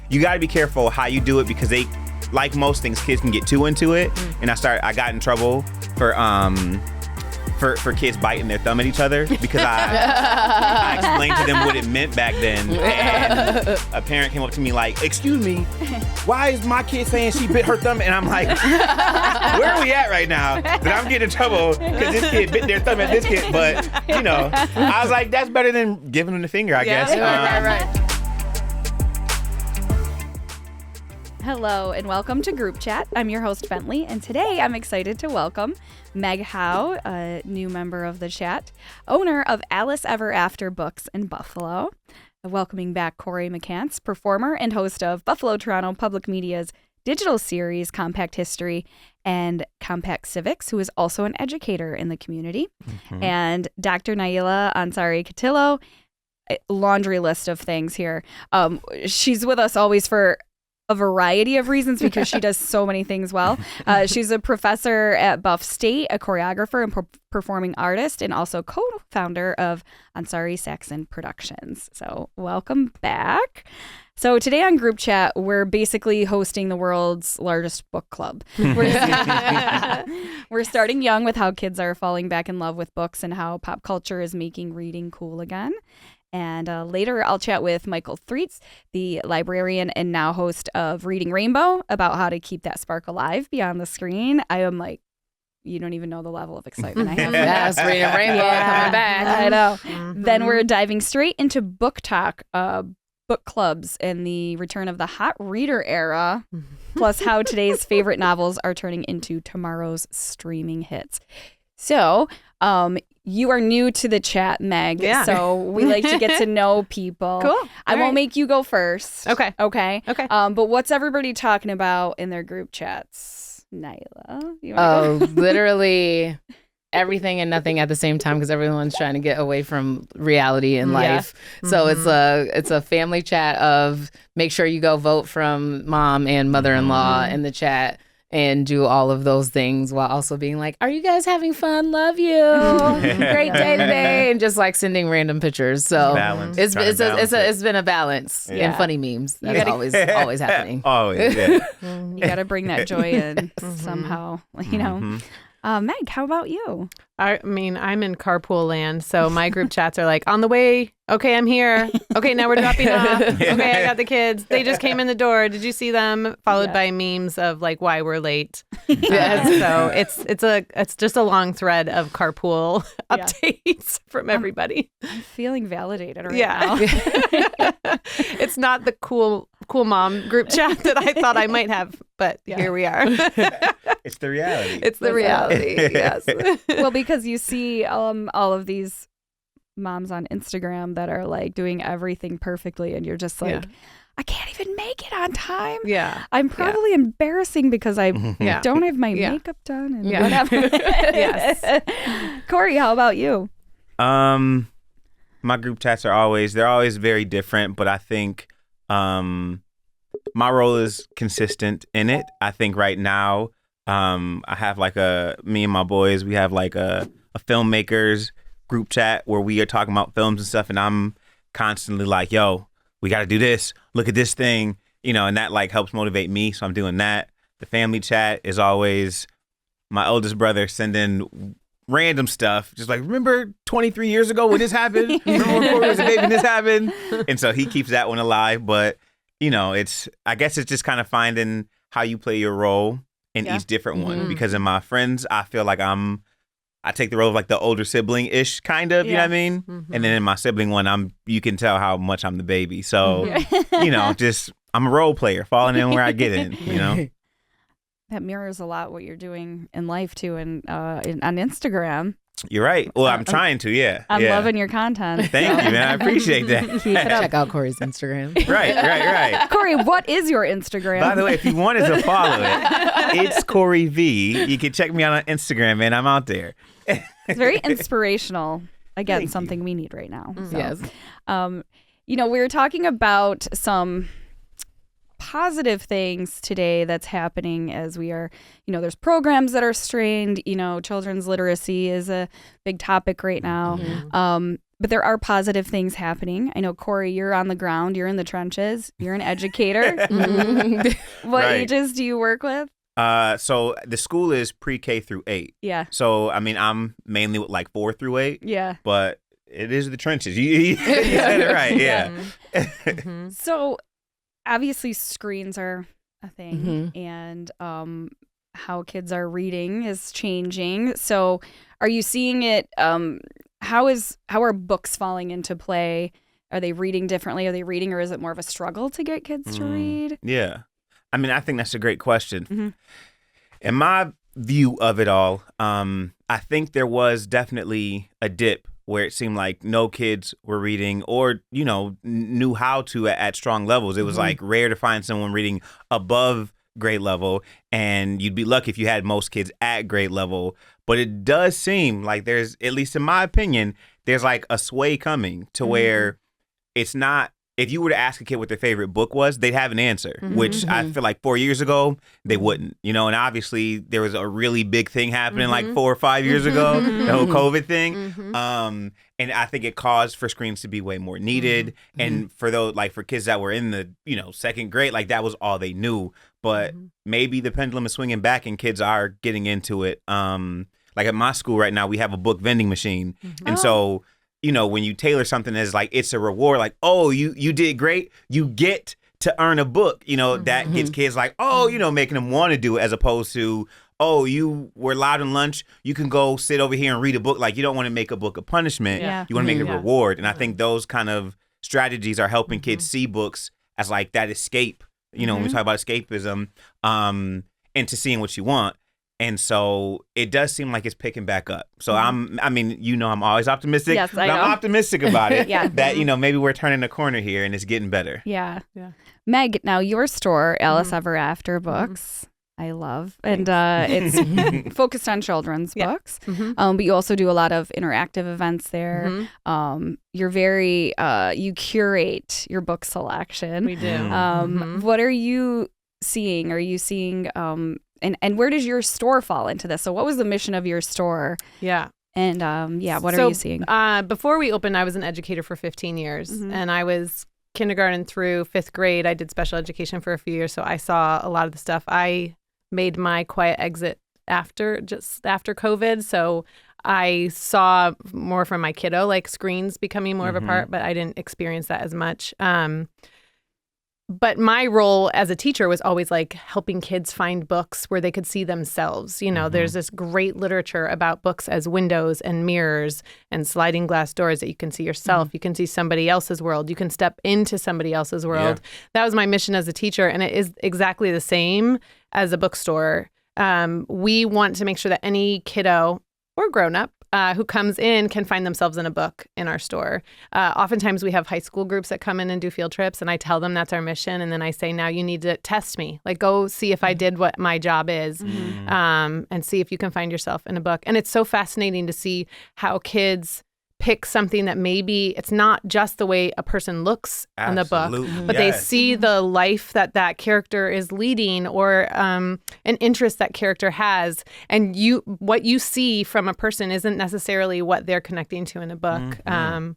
you got to be careful how you do it because they, like most things, kids can get too into it. And I got in trouble for kids biting their thumb at each other because I explained to them what it meant back then. And a parent came up to me like, "Excuse me, why is my kid saying she bit her thumb?" And I'm like, where are we at right now that I'm getting in trouble because this kid bit their thumb at this kid? But, I was like, that's better than giving them the finger, I guess. Right. Hello and welcome to Group Chat. I'm your host, Bentley, and today I'm excited to welcome Mychal, a new member of the chat, owner of Alice Ever After Books in Buffalo. Welcoming back Corey McCants, performer and host of Buffalo Toronto Public Media's digital series Compact History and Compact Civics, who is also an educator in the community. Mm-hmm. And Dr. Naila Ansari-Katillo, laundry list of things here. She's with us always for a variety of reasons because she does so many things well. She's a professor at Buff State, a choreographer and performing artist, and also co-founder of Ansari Saxon Productions. So welcome back. So today on Group Chat, we're basically hosting the world's largest book club. We're starting young with how kids are falling back in love with books and how pop culture is making reading cool again. And later, I'll chat with Mychal Threets, the librarian and now host of Reading Rainbow, about how to keep that spark alive beyond the screen. I am like, you don't even know the level of excitement I have. Yes, Reading Rainbow coming back. I know. Mm-hmm. Then we're diving straight into book talk, book clubs, and the return of the hot reader era, plus how today's favorite novels are turning into tomorrow's streaming hits. So, you are new to the chat, Meg. Yeah. So we like to get to know people. Cool. I won't make you go first. Okay. But what's everybody talking about in their group chats? Nyla, you want to go? Literally everything and nothing at the same time because everyone's trying to get away from reality in life. Yeah. So it's a family chat of make sure you go vote from mom and mother-in-law in the chat. And do all of those things while also being like, are you guys having fun? Love you. Great day today. And just like sending random pictures. So it's been a balance and funny memes. That's always happening. Always, yeah. You got to bring that joy in somehow, Meg, how about you? I mean, I'm in carpool land, so my group chats are like, on the way, okay, I'm here. Okay, now we're dropping off. Okay, I got the kids. They just came in the door. Did you see them? Followed by memes of like why we're late. So it's just a long thread of carpool updates from everybody. I'm feeling validated right now. It's not the cool mom group chat that I thought I might have, but here we are. It's the reality. It's the reality, yes. Well, because you see all of these moms on Instagram that are like doing everything perfectly and you're just like, I can't even make it on time. Yeah. I'm probably embarrassing because I don't have my makeup done and whatever. Yes. Corey, how about you? My group chats are always very different, but I think my role is consistent in it. I think right now I have like me and my boys, we have like a filmmakers group chat where we are talking about films and stuff, and I'm constantly like, yo, we got to do this. Look at this thing, and that like helps motivate me. So I'm doing that. The family chat is always my oldest brother sending random stuff, just like, remember 23 years ago when this happened? Remember when Corey was a baby and this happened? And so he keeps that one alive. But, I guess it's just kind of finding how you play your role in each different one. Because in my friends, I feel like I take the role of like the older sibling-ish kind of, you know what I mean? Mm-hmm. And then in my sibling one, you can tell how much I'm the baby. So, just I'm a role player, falling in where I get in, That mirrors a lot what you're doing in life too, and on Instagram. You're right. Well, I'm trying to, I'm loving your content. Thank you, man. I appreciate that. Keep it up. Check out Corey's Instagram. Right. Corey, what is your Instagram? By the way, if you wanted to follow it, it's Corey V. You can check me out on Instagram, man. I'm out there. It's very inspirational. Again, something we need right now. So, yes. We were talking about some positive things today that's happening as we are, there's programs that are strained, children's literacy is a big topic right now. Mm-hmm. but there are positive things happening. I know, Corey, you're on the ground, you're in the trenches, you're an educator. What ages do you work with? So the school is pre-K through 8. Yeah. So, I mean, I'm mainly with like 4 through 8. Yeah. But it is the trenches. You said it right. Yeah. So obviously screens are a thing, and how kids are reading is changing. So are you seeing it? How are books falling into play? Are they reading differently? Are they reading, or is it more of a struggle to get kids to read? Yeah. I mean, I think that's a great question. In my view of it all, I think there was definitely a dip where it seemed like no kids were reading or, knew how to at strong levels. It was like rare to find someone reading above grade level, and you'd be lucky if you had most kids at grade level. But it does seem like there's, at least in my opinion, there's like a sway coming to where it's not, if you were to ask a kid what their favorite book was, they'd have an answer, which I feel like 4 years ago, they wouldn't, and obviously there was a really big thing happening like 4 or 5 years ago, the whole COVID thing. And I think it caused for screens to be way more needed. And for those, like for kids that were in the, second grade, like that was all they knew. But maybe the pendulum is swinging back and kids are getting into it. Like at my school right now, we have a book vending machine. And so, when you tailor something as like, it's a reward, like, oh, you did great, you get to earn a book, that gets kids like, oh, making them want to do it, as opposed to, oh, you were loud in lunch, you can go sit over here and read a book. Like, you don't want to make a book a punishment. You want to make it a reward. And I think those kind of strategies are helping kids see books as like that escape, when we talk about escapism, into seeing what you want. And so it does seem like it's picking back up. So I'm always optimistic. Yes, but I'm optimistic about it. That, maybe we're turning a corner here and it's getting better. Yeah. Meg, now your store, Alice Ever After Books, I love. And it's focused on children's books. But you also do a lot of interactive events there. You're very, you curate your book selection. We do. What are you seeing? Are you seeing... And where does your store fall into this? So what was the mission of your store? Yeah. And what are you seeing? Before we opened, I was an educator for 15 years. And I was kindergarten through 5th grade. I did special education for a few years. So I saw a lot of the stuff. I made my quiet exit just after COVID. So I saw more from my kiddo, like screens becoming more of a part, but I didn't experience that as much. But my role as a teacher was always like helping kids find books where they could see themselves. There's this great literature about books as windows and mirrors and sliding glass doors that you can see yourself. You can see somebody else's world. You can step into somebody else's world. That was my mission as a teacher. And it is exactly the same as a bookstore. We want to make sure that any kiddo or grown-up who comes in can find themselves in a book in our store. Oftentimes we have high school groups that come in and do field trips, and I tell them that's our mission. And then I say, now you need to test me. Like, go see if I did what my job is, and see if you can find yourself in a book. And it's so fascinating to see how kids pick something that maybe it's not just the way a person looks in the book, but they see the life that character is leading, or an interest that character has. And what you see from a person isn't necessarily what they're connecting to in a book. And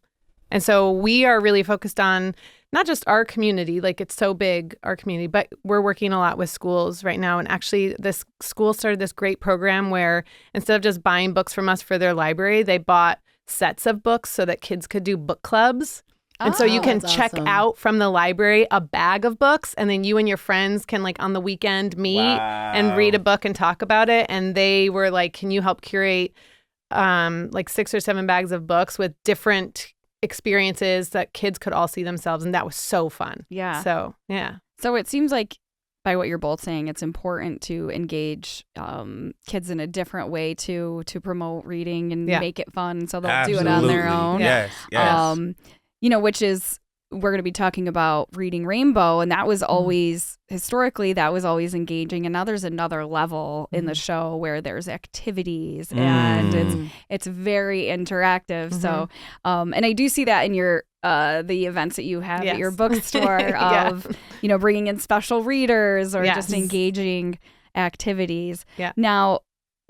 so we are really focused on not just our community, like it's so big, our community, but we're working a lot with schools right now. And actually this school started this great program where instead of just buying books from us for their library, they bought sets of books so that kids could do book clubs. And so you can check out from the library a bag of books, and then you and your friends can, like, on the weekend meet and read a book and talk about it. And they were like, can you help curate like 6 or 7 bags of books with different experiences that kids could all see themselves? And that was so fun. Yeah. So, yeah. So it seems like, by what you're both saying, it's important to engage kids in a different way to promote reading and make it fun, so they'll do it on their own. Yes. Which is, we're going to be talking about Reading Rainbow, and that was always, historically, that was always engaging. And now there's another level in the show where there's activities and it's very interactive. So, and I do see that in your the events that you have at your bookstore of, bringing in special readers or just engaging activities. Now,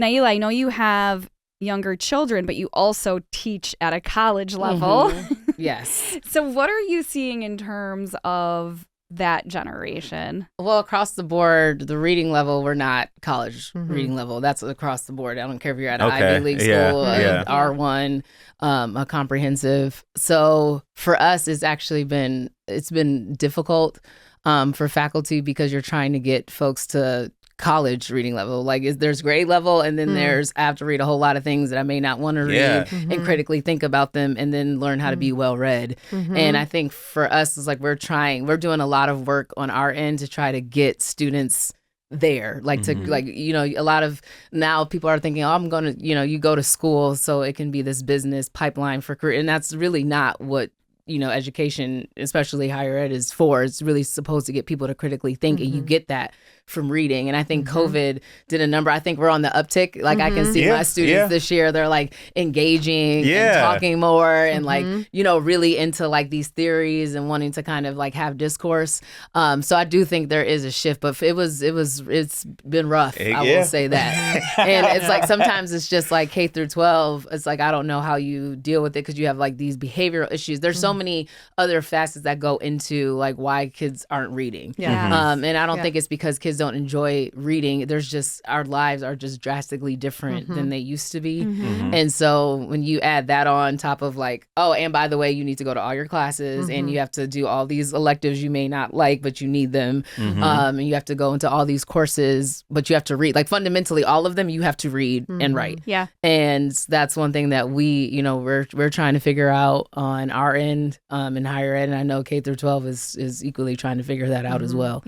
Naila, I know you have younger children, but you also teach at a college level. Yes. So what are you seeing in terms of that generation? Well, across the board, the reading level, we're not college reading level. That's across the board. I don't care if you're at an Ivy League school, R1, a comprehensive. So for us, it's been difficult for faculty because you're trying to get folks to college reading level. Like there's grade level, and then there's I have to read a whole lot of things that I may not want to read and critically think about them, and then learn how to be well read. And I think for us, it's like we're doing a lot of work on our end to try to get students there, like to like, you know, a lot of now people are thinking, oh, I'm gonna, you know, you go to school so it can be this business pipeline for career, and that's really not what, you know, education, especially higher ed, is for. It's really supposed to get people to critically think, and you get that from reading. And I think COVID did a number. I think we're on the uptick. Like I can see my students this year, they're like engaging and talking more and like, you know, really into like these theories and wanting to kind of like have discourse. So I do think there is a shift, but it's been rough. I will say that. And it's like, sometimes it's just like K through 12. It's like, I don't know how you deal with it because you have like these behavioral issues. There's so many other facets that go into like why kids aren't reading. And I don't think it's because kids don't enjoy reading. There's just, our lives are just drastically different than they used to be. And so when you add that on top of like, oh, and by the way, you need to go to all your classes and you have to do all these electives you may not like, but you need them. And you have to go into all these courses, but you have to read. Like fundamentally, all of them, you have to read and write. And that's one thing that we, you know, we're trying to figure out on our end in higher ed. And I know K through 12 is equally trying to figure that out as well.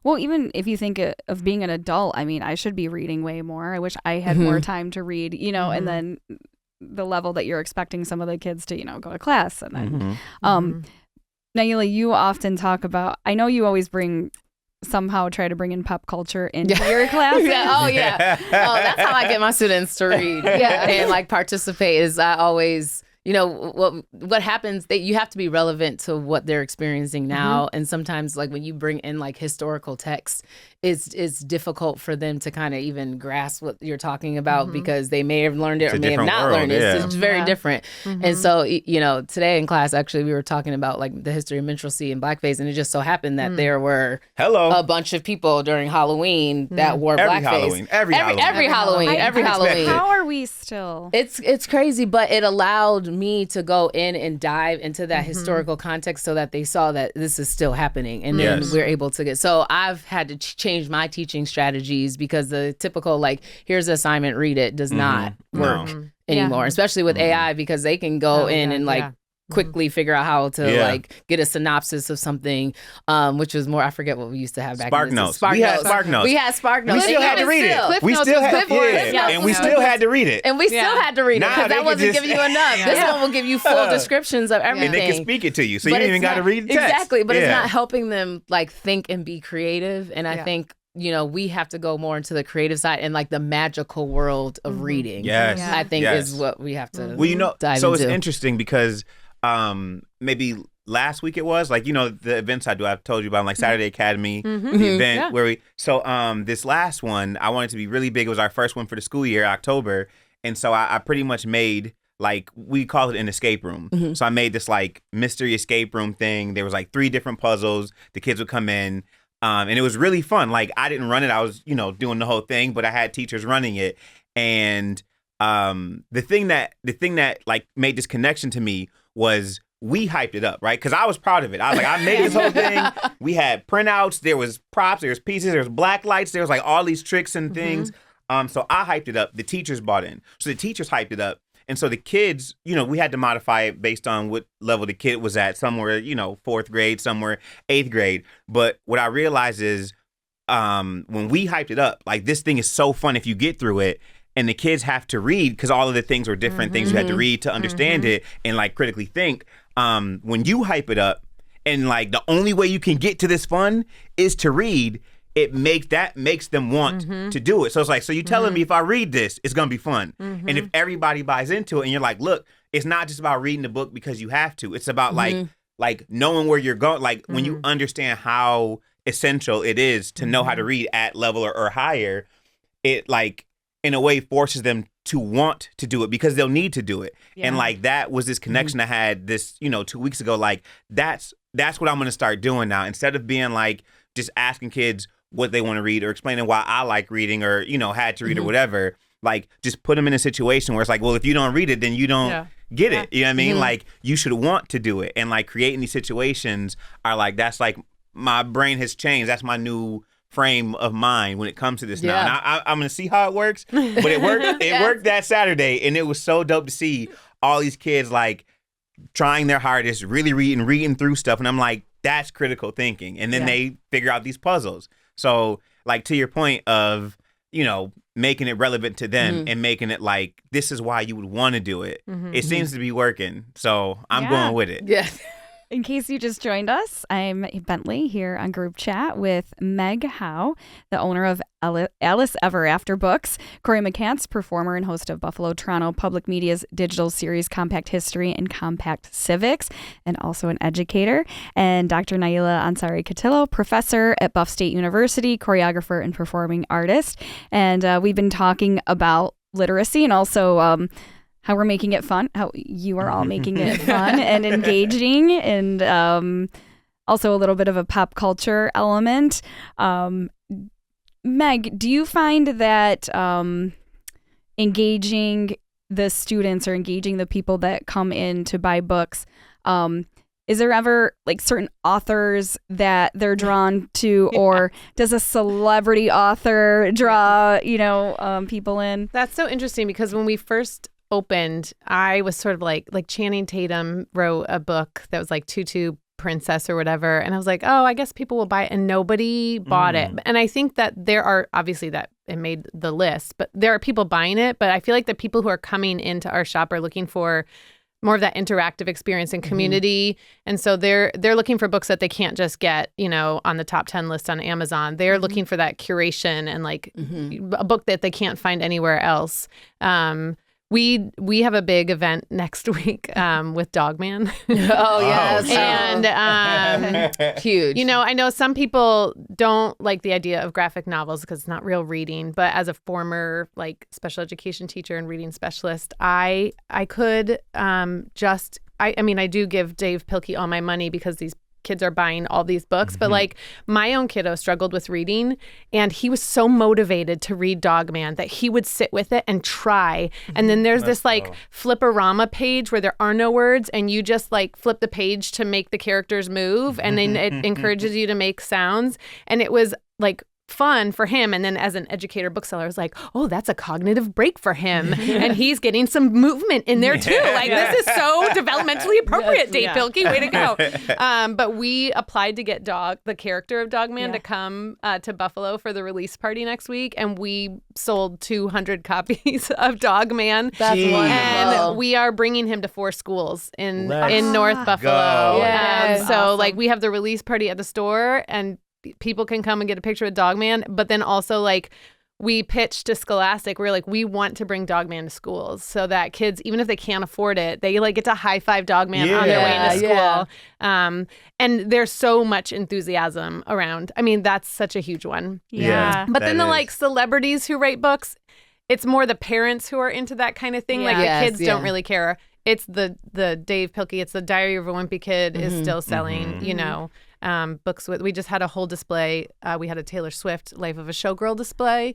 Well, even if you think of being an adult, I mean, I should be reading way more. I wish I had more time to read, you know, and then the level that you're expecting some of the kids to, you know, go to class. And then, Naila, you often talk about, I know you always try to bring in pop culture into your classes. Oh, that's how I get my students to read and like participate is I always... You know, what happens, that you have to be relevant to what they're experiencing now. And sometimes like when you bring in like historical text, it's difficult for them to kind of even grasp what you're talking about because they may have learned it or may have not learned it. It's very different. And so, you know, today in class, actually, we were talking about like the history of minstrelsy and blackface. And it just so happened that there were a bunch of people during Halloween that wore blackface. Every Halloween. How are we still? It's crazy, but it allowed me to go in and dive into that historical context so that they saw that this is still happening. And then we're able to so I've had to change my teaching strategies because the typical like, here's the assignment, read it, does not work anymore, especially with AI, because they can go in and like quickly figure out how to like get a synopsis of something, which was more, I forget what we used to have back Spark then. Notes. We had Spark Notes. We had Spark Notes. We still had to read it. We still had to read it. And we still had to read it because that wasn't giving you enough. This one will give you full descriptions of everything. And they can speak it to you. So you didn't even got to read the text. Exactly. But it's not helping them like think and be creative. And I think, you know, we have to go more into the creative side and like the magical world of reading. I think is what we have to dive into. It's interesting because maybe last week it was like, you know, the events I do, I've told you about like Saturday Academy, the event where this last one, I wanted to be really big. It was our first one for the school year, October. And so I pretty much made like, we call it an escape room. So I made this like mystery escape room thing. There was like 3 different puzzles. The kids would come in. And it was really fun. Like I didn't run it. I was, you know, doing the whole thing, but I had teachers running it. And the thing that like made this connection to me was we hyped it up, right? Because I was proud of it. I was like, I made this whole thing. We had printouts. There was props. There was pieces. There was black lights. There was like all these tricks and things. So I hyped it up. The teachers bought in. So the teachers hyped it up. And so the kids, you know, we had to modify it based on what level the kid was at. Some were, you know, 4th grade, some were 8th grade. But what I realized is when we hyped it up, like this thing is so fun if you get through it. And the kids have to read because all of the things were different things you had to read to understand it and like critically think. When you hype it up and like the only way you can get to this fun is to read, it makes them want to do it. So it's like, so you're telling me if I read this, it's going to be fun. And if everybody buys into it and you're like, look, it's not just about reading the book because you have to. It's about like knowing where you're going. Like when you understand how essential it is to know how to read at level or higher, it like in a way forces them to want to do it because they'll need to do it. Yeah. And like that was this connection I had this, 2 weeks ago. Like that's what I'm going to start doing now. Instead of being like just asking kids what they want to read or explaining why I like reading or, had to read or whatever, like just put them in a situation where it's like, well, if you don't read it, then you don't get it. You know what I mean? Like you should want to do it. And like creating these situations are like, that's like my brain has changed. That's my new frame of mind when it comes to this now. And I'm going to see how it works. But it worked. It worked that Saturday. And it was so dope to see all these kids like trying their hardest, really reading through stuff. And I'm like, that's critical thinking. And then they figure out these puzzles. So like to your point of, making it relevant to them and making it like, this is why you would want to do it. It seems to be working. So I'm going with it. Yeah. In case you just joined us, I'm Bentley here on Group Chat with Meg Howe, the owner of Alice Ever After Books, Corey McCants, performer and host of Buffalo Toronto Public Media's digital series Compact History and Compact Civics, and also an educator, and Dr. Naila Ansari-Katillo, professor at Buff State University, choreographer and performing artist. And we've been talking about literacy and also how we're making it fun, how you are all making it fun and engaging, and also a little bit of a pop culture element. Meg, do you find that engaging the students or engaging the people that come in to buy books, is there ever like certain authors that they're drawn to, or does a celebrity author draw, people in? That's so interesting because when we first opened, I was sort of like Channing Tatum wrote a book that was like Tutu Princess or whatever. And I was like, oh, I guess people will buy it. And nobody bought it. And I think that there are obviously that it made the list, but there are people buying it. But I feel like the people who are coming into our shop are looking for more of that interactive experience and community. And so they're looking for books that they can't just get, on the top 10 list on Amazon. They're looking for that curation and like a book that they can't find anywhere else. We have a big event next week with Dogman. Oh, yes. And huge. I know some people don't like the idea of graphic novels because it's not real reading. But as a former like special education teacher and reading specialist, I could I do give Dave Pilkey all my money because these kids are buying all these books, but like my own kiddo struggled with reading and he was so motivated to read Dogman that he would sit with it and try. And then there's this like flip-a-rama page where there are no words and you just like flip the page to make the characters move and then it encourages you to make sounds. And it was like fun for him. And then as an educator bookseller, I was like, oh, that's a cognitive break for him. And he's getting some movement in there too. Like this is so developmentally appropriate, Dave Pilkey, way to go. But we applied to get the character of Dogman to come to Buffalo for the release party next week. And we sold 200 copies of Dogman. That's wonderful. And we are bringing him to 4 schools in North Buffalo. Yes. So Awesome. like we have the release party at the store and people can come and get a picture with Dogman, but then also like we pitched to Scholastic. We're like, we want to bring Dogman to schools so that kids, even if they can't afford it, they like get to high five Dogman on their way into school. And there's so much enthusiasm around. I mean, that's such a huge one. Yeah. But then the like celebrities who write books, it's more the parents who are into that kind of thing. Like the kids don't really care. It's the Dave Pilkey, it's the Diary of a Wimpy Kid is still selling, books with. We just had a whole display. We had a Taylor Swift Life of a Showgirl display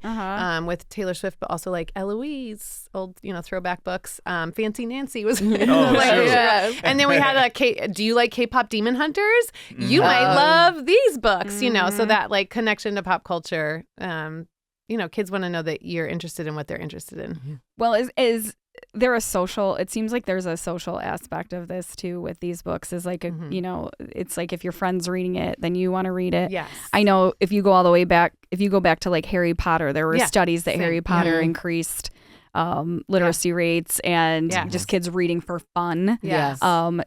with Taylor Swift, but also like Eloise, old throwback books. Fancy Nancy was and then we had do you like K-pop Demon Hunters? You might love these books, so that like connection to pop culture. Kids want to know that you're interested in what they're interested in. Well, is there a social, it seems like there's a social aspect of this too with these books is like, it's like if your friend's reading it, then you want to read it. Yes. I know if you go all the way back, if you go back to like Harry Potter, there were studies that Harry Potter increased literacy rates and just kids reading for fun. Yes.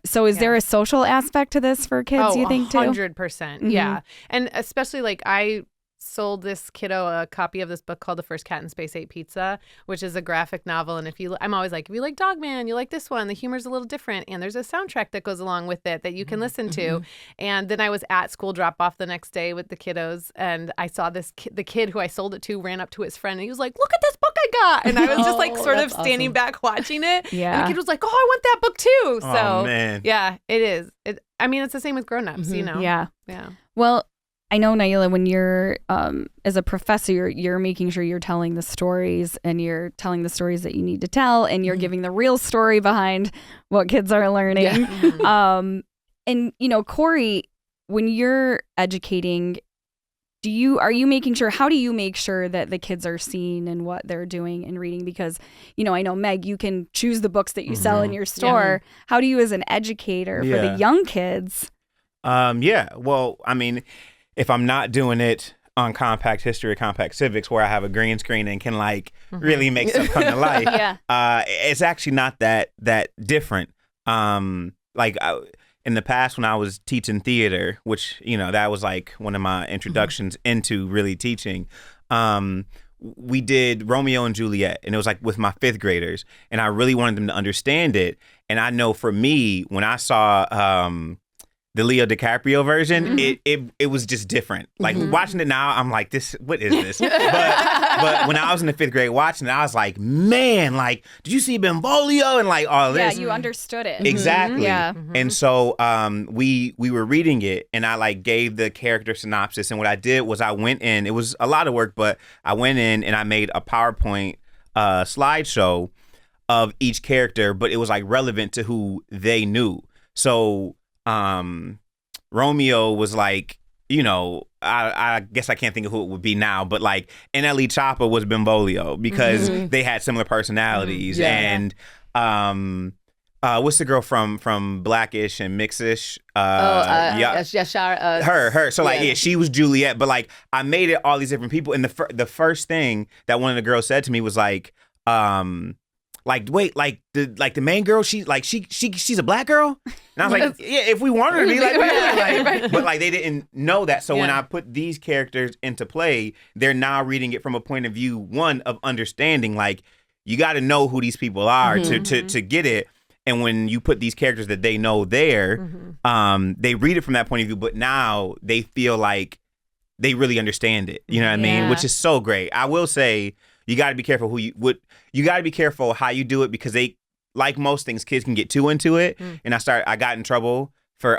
So is there a social aspect to this for kids, you think too? 100%. Yeah. And especially like I sold this kiddo a copy of this book called The First Cat in Space Ate Pizza, which is a graphic novel. And I'm always like, if you like Dogman, you like this one. The humor's a little different. And there's a soundtrack that goes along with it that you can listen to. And then I was at school drop off the next day with the kiddos. And I saw the kid who I sold it to ran up to his friend. And he was like, look at this book I I got? And I was just like Oh, sort of that's standing awesome. back watching it. Yeah. And the kid was like, oh, I want that book too. So Oh, man. yeah, it is. I mean, it's the same with grown-ups, you know? Yeah. Yeah. Well, I know, Naila, when you're, as a professor, you're making sure you're telling the stories and you're telling the stories that you need to tell and you're giving the real story behind what kids are learning. And, you know, Corey, when you're educating, how do you make sure that the kids are seeing and what they're doing and reading? Because, you know, I know, Meg, you can choose the books that you sell in your store. How do you, as an educator for the young kids? Well, I mean, if I'm not doing it on compact history or compact civics where I have a green screen and can like really make stuff come to life, it's actually not that different. In the past when I was teaching theater, which, you know, that was like one of my introductions into really teaching, we did Romeo and Juliet, and it was like with my 5th graders, and I really wanted them to understand it. And I know for me, when I saw the Leo DiCaprio version, it was just different. Like watching it now, I'm like, what is this? but when I was in the 5th grade watching it, I was like, man, like, did you see Benvolio and like all this? Yeah, you understood it. Exactly. Yeah. And so we were reading it, and I like gave the character synopsis. And what I did was I went in. It was a lot of work, but I went in and I made a PowerPoint slideshow of each character, but it was like relevant to who they knew. So Romeo was like, you know, I guess I can't think of who it would be now, but like NLE Choppa was Benvolio because they had similar personalities. And what's the girl from Blackish and Mixish? Her. So like, she was Juliet, but like I made it all these different people. And the first thing that one of the girls said to me was like, wait, the main girl, she's a black girl? And I was like, yeah, if we want her to be like, but like they didn't know that. So when I put these characters into play, they're now reading it from a point of view, one, of understanding, like, you got to know who these people are to get it. And when you put these characters that they know there, they read it from that point of view, but now they feel like they really understand it. You know what I mean? Which is so great. I will say, you got to be careful you got to be careful how you do it, because they, like most things, kids can get too into it. And I got in trouble for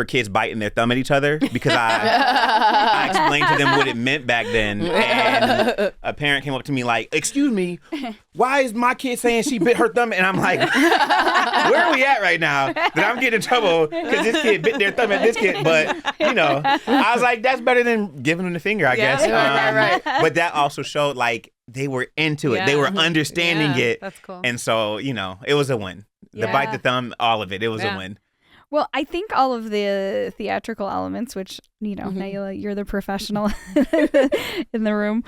kids biting their thumb at each other because I explained to them what it meant back then. And a parent came up to me like, excuse me, why is my kid saying she bit her thumb? And I'm like, where are we at right now that I'm getting in trouble because this kid bit their thumb at this kid? But, you know, I was like, that's better than giving them the finger, I guess. Right. But that also showed like they were into it. They were understanding it. That's cool. And so, you know, it was a win. The bite, the thumb, all of it. It was a win. Well, I think all of the theatrical elements, which, you know, Naila, you're the professional in the room,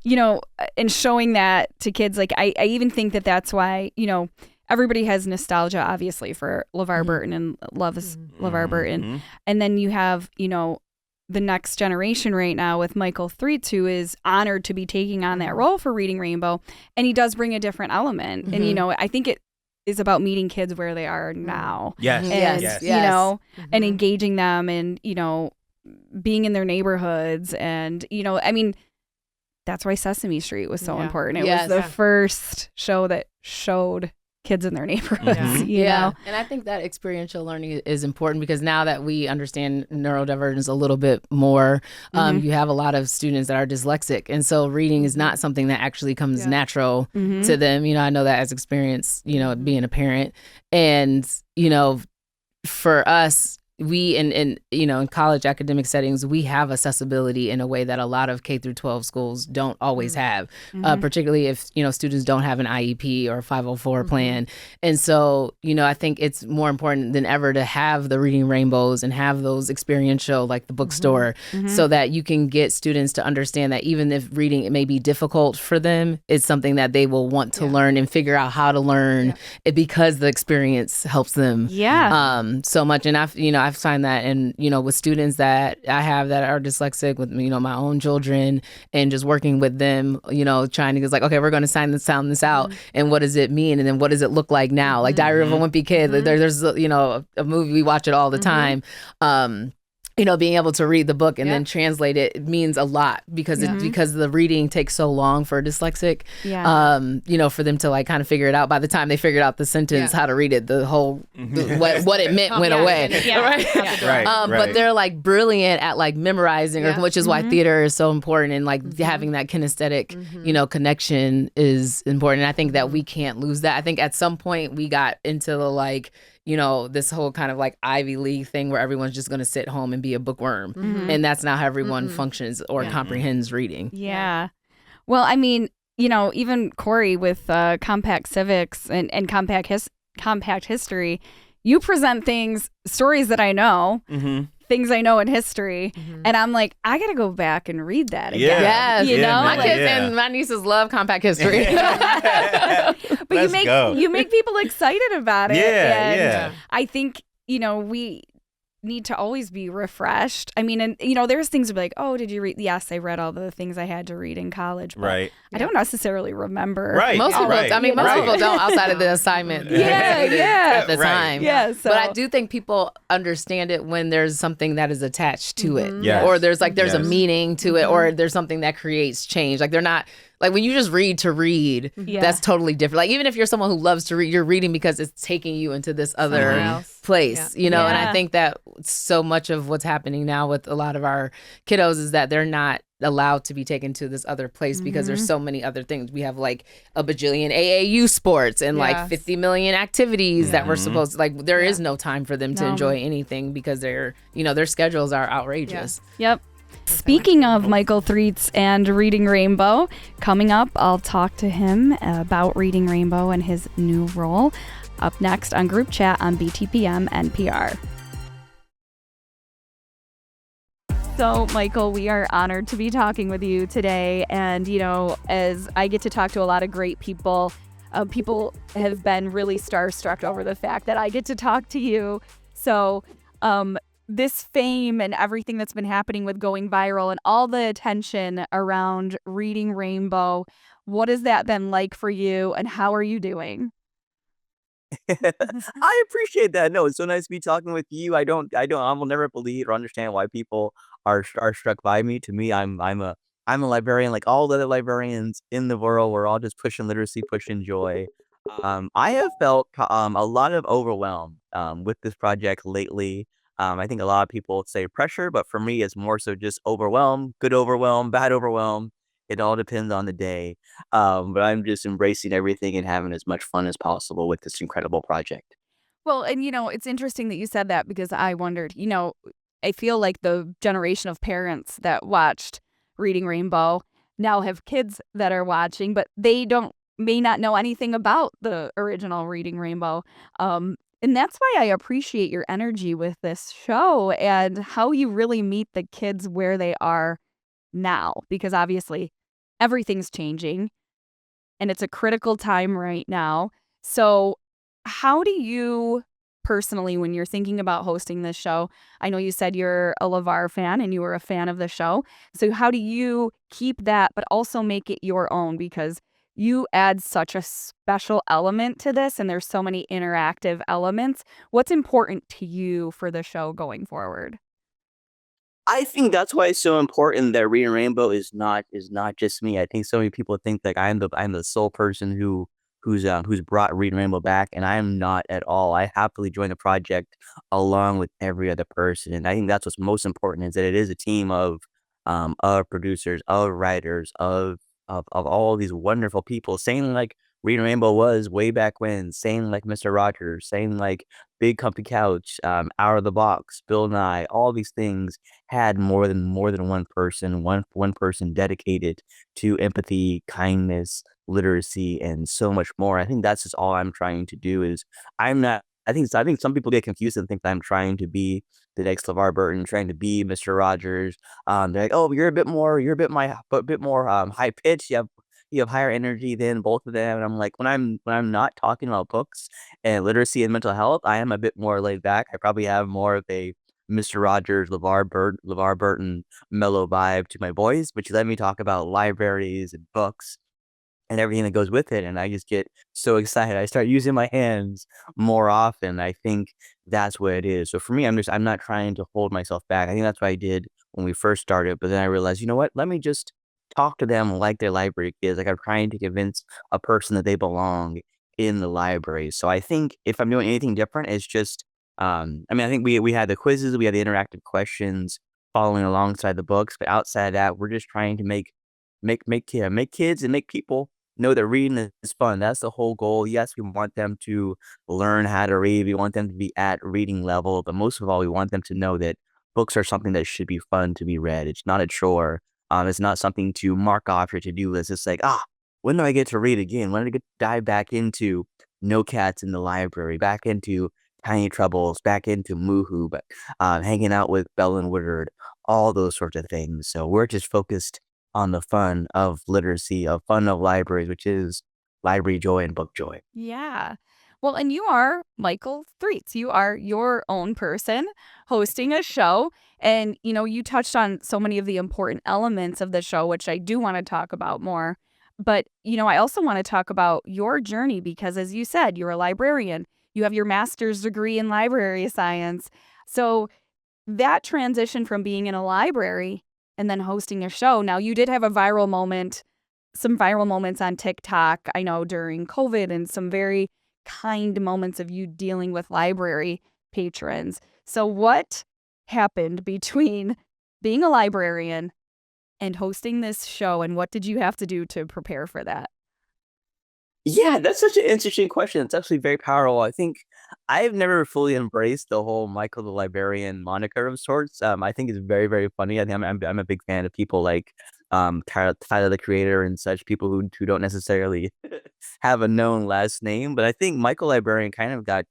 you know, and showing that to kids, like, I even think that that's why, you know, everybody has nostalgia, obviously, for LeVar Burton and loves LeVar Burton. And then you have, you know, the next generation right now with Mychal Threets, who is honored to be taking on that role for Reading Rainbow. And he does bring a different element. And, you know, I think it is about meeting kids where they are now. Yes. And, Yes. you know, and engaging them and, you know, being in their neighborhoods. And, you know, I mean, that's why Sesame Street was so important. It was the first show that showed kids in their neighborhoods, you know? And I think that experiential learning is important because now that we understand neurodivergence a little bit more, you have a lot of students that are dyslexic. And so reading is not something that actually comes natural to them. You know, I know that as experience, you know, being a parent. And, you know, for us, we in you know, in college academic settings, we have accessibility in a way that a lot of K through 12 schools don't always have, particularly if, you know, students don't have an IEP or a 504 plan. And so, you know, I think it's more important than ever to have the Reading Rainbows and have those experiential, like the bookstore, so that you can get students to understand that even if reading it may be difficult for them, it's something that they will want to learn and figure out how to learn it because the experience helps them so much. And I've signed that, and, you know, with students that I have that are dyslexic, with, you know, my own children, and just working with them, you know, trying to, it's like, okay, we're going to sound this out, and what does it mean, and then what does it look like now? Like Diary of a Wimpy Kid, there's you know, a movie, we watch it all the time. being able to read the book and then translate it means a lot because because the reading takes so long for a dyslexic. For them to like kind of figure it out. By the time they figured out the sentence, how to read it, the whole what it meant went away. But they're like brilliant at like memorizing, which is why theater is so important, and like having that kinesthetic, connection is important. And I think that we can't lose that. I think at some point we got into the like, this whole kind of like Ivy League thing where everyone's just going to sit home and be a bookworm. And that's not how everyone functions or comprehends reading. Yeah. Well, I mean, even Corey with Compact Civics and Compact History, you present stories that I know, things I know in history, and I'm like, I gotta go back and read that again. Yes, my kids and my nieces love Compact History. But you make people excited about it. And I think we need to always be refreshed. I mean, and there's things like, oh, did you read? Yes, I read all the things I had to read in college, but I don't necessarily remember. Most people, most people don't outside of the assignment. At the time. So. But I do think people understand it when there's something that is attached to it, or there's a meaning to it, or there's something that creates change. Like they're not. Like when you just read to read, that's totally different. Like even if you're someone who loves to read, you're reading because it's taking you into this other place, And I think that so much of what's happening now with a lot of our kiddos is that they're not allowed to be taken to this other place because there's so many other things. We have like a bajillion AAU sports and like 50 million activities that we're supposed to, like there is no time for them to enjoy anything because their schedules are outrageous. Yep. Speaking of Mychal Threets and Reading Rainbow, coming up, I'll talk to him about Reading Rainbow and his new role. Up next on Group Chat on BTPM NPR. So, Mychal, we are honored to be talking with you today. And, as I get to talk to a lot of great people, people have been really starstruck over the fact that I get to talk to you. So, this fame and everything that's been happening with going viral and all the attention around Reading Rainbow, what has that been like for you and how are you doing? I appreciate that. No, it's so nice to be talking with you. I will never believe or understand why people are struck by me. To me, I'm a librarian like all the other librarians in the world. We're all just pushing literacy, pushing joy. I have felt a lot of overwhelm with this project lately. I think a lot of people say pressure, but for me, it's more so just overwhelm, good overwhelm, bad overwhelm. It all depends on the day. But I'm just embracing everything and having as much fun as possible with this incredible project. Well, and it's interesting that you said that because I wondered, I feel like the generation of parents that watched Reading Rainbow now have kids that are watching, but they may not know anything about the original Reading Rainbow. And that's why I appreciate your energy with this show and how you really meet the kids where they are now, because obviously everything's changing and it's a critical time right now. So how do you personally, when you're thinking about hosting this show, I know you said you're a LeVar fan and you were a fan of the show. So how do you keep that, but also make it your own? Because you add such a special element to this and there's so many interactive elements. What's important to you for the show going forward? I think that's why it's so important that Reading Rainbow is not just me. I think so many people think like I'm the sole person who's brought Reading Rainbow back, and I am not at all. I happily joined the project along with every other person, and I think that's what's most important is that it is a team of producers, of writers, of all these wonderful people, saying like Reading Rainbow was way back when, saying like Mr. Rogers, saying like Big Comfy Couch, Out of the Box, Bill Nye, all these things had more than one person, one person dedicated to empathy, kindness, literacy, and so much more. I think that's just all I'm trying to do is I'm not. I think some people get confused and think that I'm trying to be the next LeVar Burton, trying to be Mr. Rogers. They're like, oh, you're a bit more high pitched. You have higher energy than both of them. And I'm like, when I'm not talking about books and literacy and mental health, I am a bit more laid back. I probably have more of a Mr. Rogers, LeVar Burton mellow vibe to my voice, which let me talk about libraries and books and everything that goes with it. And I just get so excited. I start using my hands more often. I think that's what it is. So for me, I'm not trying to hold myself back. I think that's what I did when we first started. But then I realized, you know what? Let me just talk to them like they're library kids. Like I'm trying to convince a person that they belong in the library. So I think if I'm doing anything different, it's just I mean, I think we had the quizzes, we had the interactive questions following alongside the books, but outside of that, we're just trying to make kids and make people know that reading is fun. That's the whole goal. Yes, we want them to learn how to read. We want them to be at reading level, but most of all, we want them to know that books are something that should be fun to be read. It's not a chore. It's not something to mark off your to-do list. It's like, when do I get to read again? When do I get to dive back into No Cats in the Library, back into Tiny Troubles, back into Moohoo, but hanging out with Belle and Woodard, all those sorts of things. So we're just focused on the fun of literacy, of fun of libraries, which is library joy and book joy. Yeah. Well, and you are Mychal Threets. You are your own person hosting a show. And, you touched on so many of the important elements of the show, which I do want to talk about more. But, I also want to talk about your journey because, as you said, you're a librarian. You have your master's degree in library science. So that transition from being in a library and then hosting a show. Now, you did have some viral moments on TikTok, I know during COVID, and some very kind moments of you dealing with library patrons. So what happened between being a librarian and hosting this show, and what did you have to do to prepare for that? Yeah, that's such an interesting question. It's actually very powerful. I think I've never fully embraced the whole Mychal the Librarian moniker of sorts. I think it's very, very funny. I think I'm a big fan of people like Tyler the Creator and such people who don't necessarily have a known last name. But I think Mychal Librarian kind of got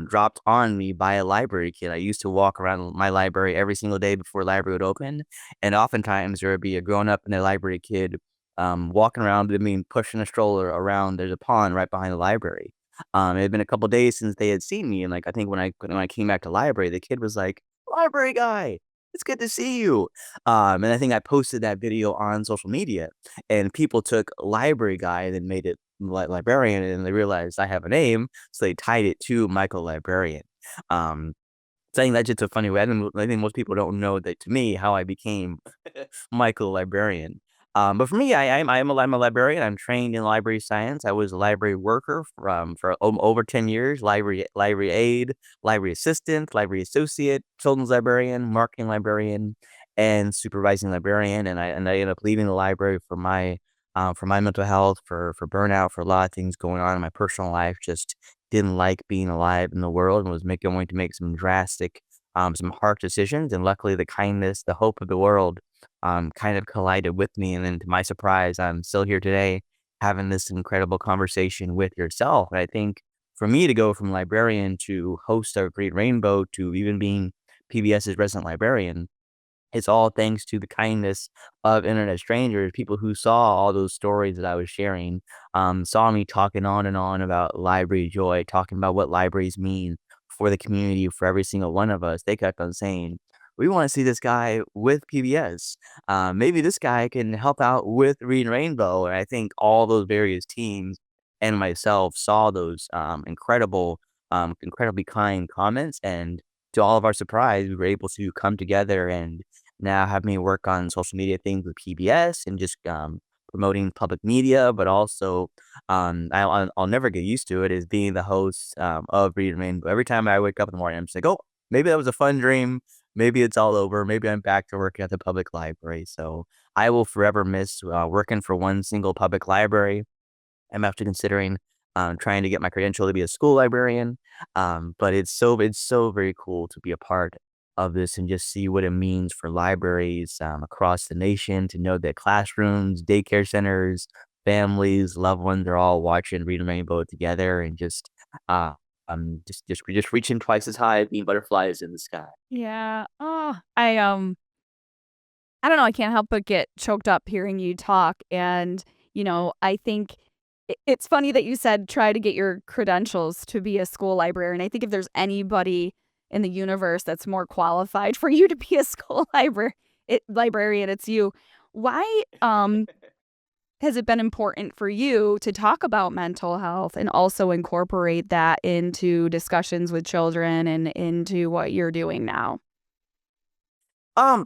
dropped on me by a library kid. I used to walk around my library every single day before library would open, and oftentimes there would be a grown up and a library kid walking around, I mean, pushing a stroller around. There's a pond right behind the library. It had been a couple days since they had seen me, and like I think when I came back to library, the kid was like, "Library guy, it's good to see you." And I think I posted that video on social media, and people took library guy and then made it librarian, and they realized I have a name, so they tied it to Mychal Librarian. Um, Saying that's just a funny way. I think most people don't know that to me how I became Mychal Librarian. But for me, I'm a librarian. I'm trained in library science. I was a library worker for over 10 years. Library aide, library assistant, library associate, children's librarian, marketing librarian, and supervising librarian. And I ended up leaving the library for my mental health, for burnout, for a lot of things going on in my personal life. Just didn't like being alive in the world and was going to make some drastic, some hard decisions. And luckily, the kindness, the hope of the world, kind of collided with me. And then, to my surprise, I'm still here today, having this incredible conversation with yourself. And I think for me to go from librarian to host of Great Rainbow to even being PBS's resident librarian, it's all thanks to the kindness of internet strangers, people who saw all those stories that I was sharing, saw me talking on and on about library joy, talking about what libraries mean for the community, for every single one of us. They kept on saying, "We want to see this guy with PBS. Maybe this guy can help out with Reading Rainbow." And I think all those various teams and myself saw those incredibly kind comments. And to all of our surprise, we were able to come together and now have me work on social media things with PBS and just promoting public media, but also I'll never get used to it is being the host of Read and Rainbow. Every time I wake up in the morning, I'm just like, oh, maybe that was a fun dream. Maybe it's all over. Maybe I'm back to working at the public library. So I will forever miss working for one single public library. I'm actually considering trying to get my credential to be a school librarian. But it's so very cool to be a part of this and just see what it means for libraries across the nation to know that classrooms, daycare centers, families, loved ones are all watching Read and Rainbow together and uh, just reaching twice as high, being butterflies in the sky. Yeah. Oh, I don't know. I can't help but get choked up hearing you talk. And, I think it's funny that you said try to get your credentials to be a school librarian. I think if there's anybody in the universe that's more qualified for you to be a school librarian, it's you. Why? has it been important for you to talk about mental health and also incorporate that into discussions with children and into what you're doing now?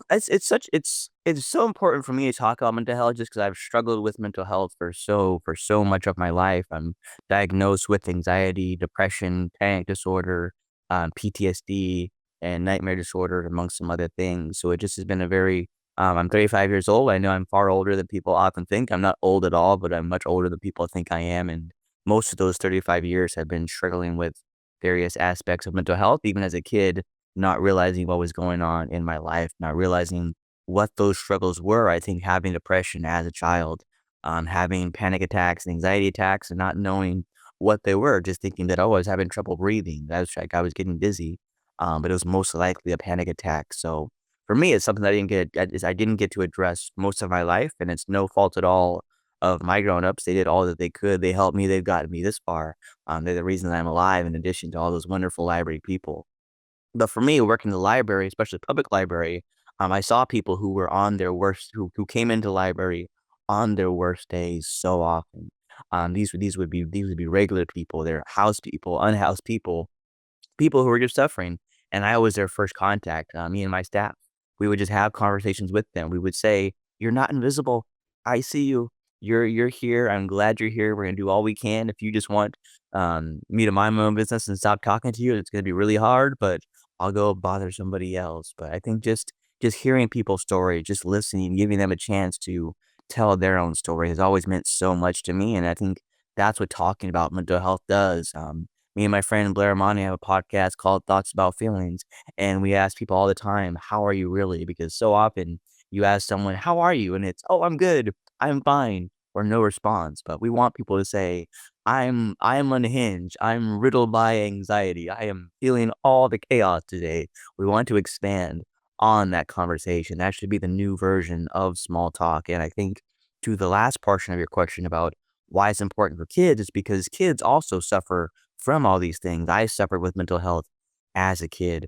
It's so important for me to talk about mental health just because I've struggled with mental health for so much of my life. I'm diagnosed with anxiety, depression, panic disorder, PTSD, and nightmare disorder, amongst some other things. So it just has been a very I'm 35 years old. I know I'm far older than people often think. I'm not old at all, but I'm much older than people think I am. And most of those 35 years have been struggling with various aspects of mental health, even as a kid, not realizing what was going on in my life, not realizing what those struggles were. I think having depression as a child, having panic attacks and anxiety attacks and not knowing what they were, just thinking that, oh, I was having trouble breathing. That was like I was getting dizzy. But it was most likely a panic attack. So for me, it's something that I didn't get to address most of my life, and it's no fault at all of my grown-ups. They did all that they could. They helped me. They've gotten me this far. They're the reason that I'm alive, in addition to all those wonderful library people. But for me, working in the library, especially public library, I saw people who were on their worst, who came into library on their worst days so often. These would be regular people. They're house people, unhoused people, people who were just suffering, and I was their first contact, me and my staff. We would just have conversations with them. We would say, "You're not invisible. I see you. You're here. I'm glad you're here. We're gonna do all we can. If you just want me to mind my own business and stop talking to you, it's gonna be really hard, but I'll go bother somebody else." But I think just hearing people's story, just listening, giving them a chance to tell their own story has always meant so much to me, and I think that's what talking about mental health does. Me and my friend Blair Monty have a podcast called Thoughts About Feelings, and we ask people all the time, "How are you really?" Because so often you ask someone, "How are you?" and it's, "Oh, I'm good. I'm fine," or no response. But we want people to say, I am unhinged. I'm riddled by anxiety. I am feeling all the chaos today." We want to expand on that conversation. That should be the new version of small talk. And I think to the last portion of your question about why it's important for kids is because kids also suffer from all these things. I suffered with mental health as a kid.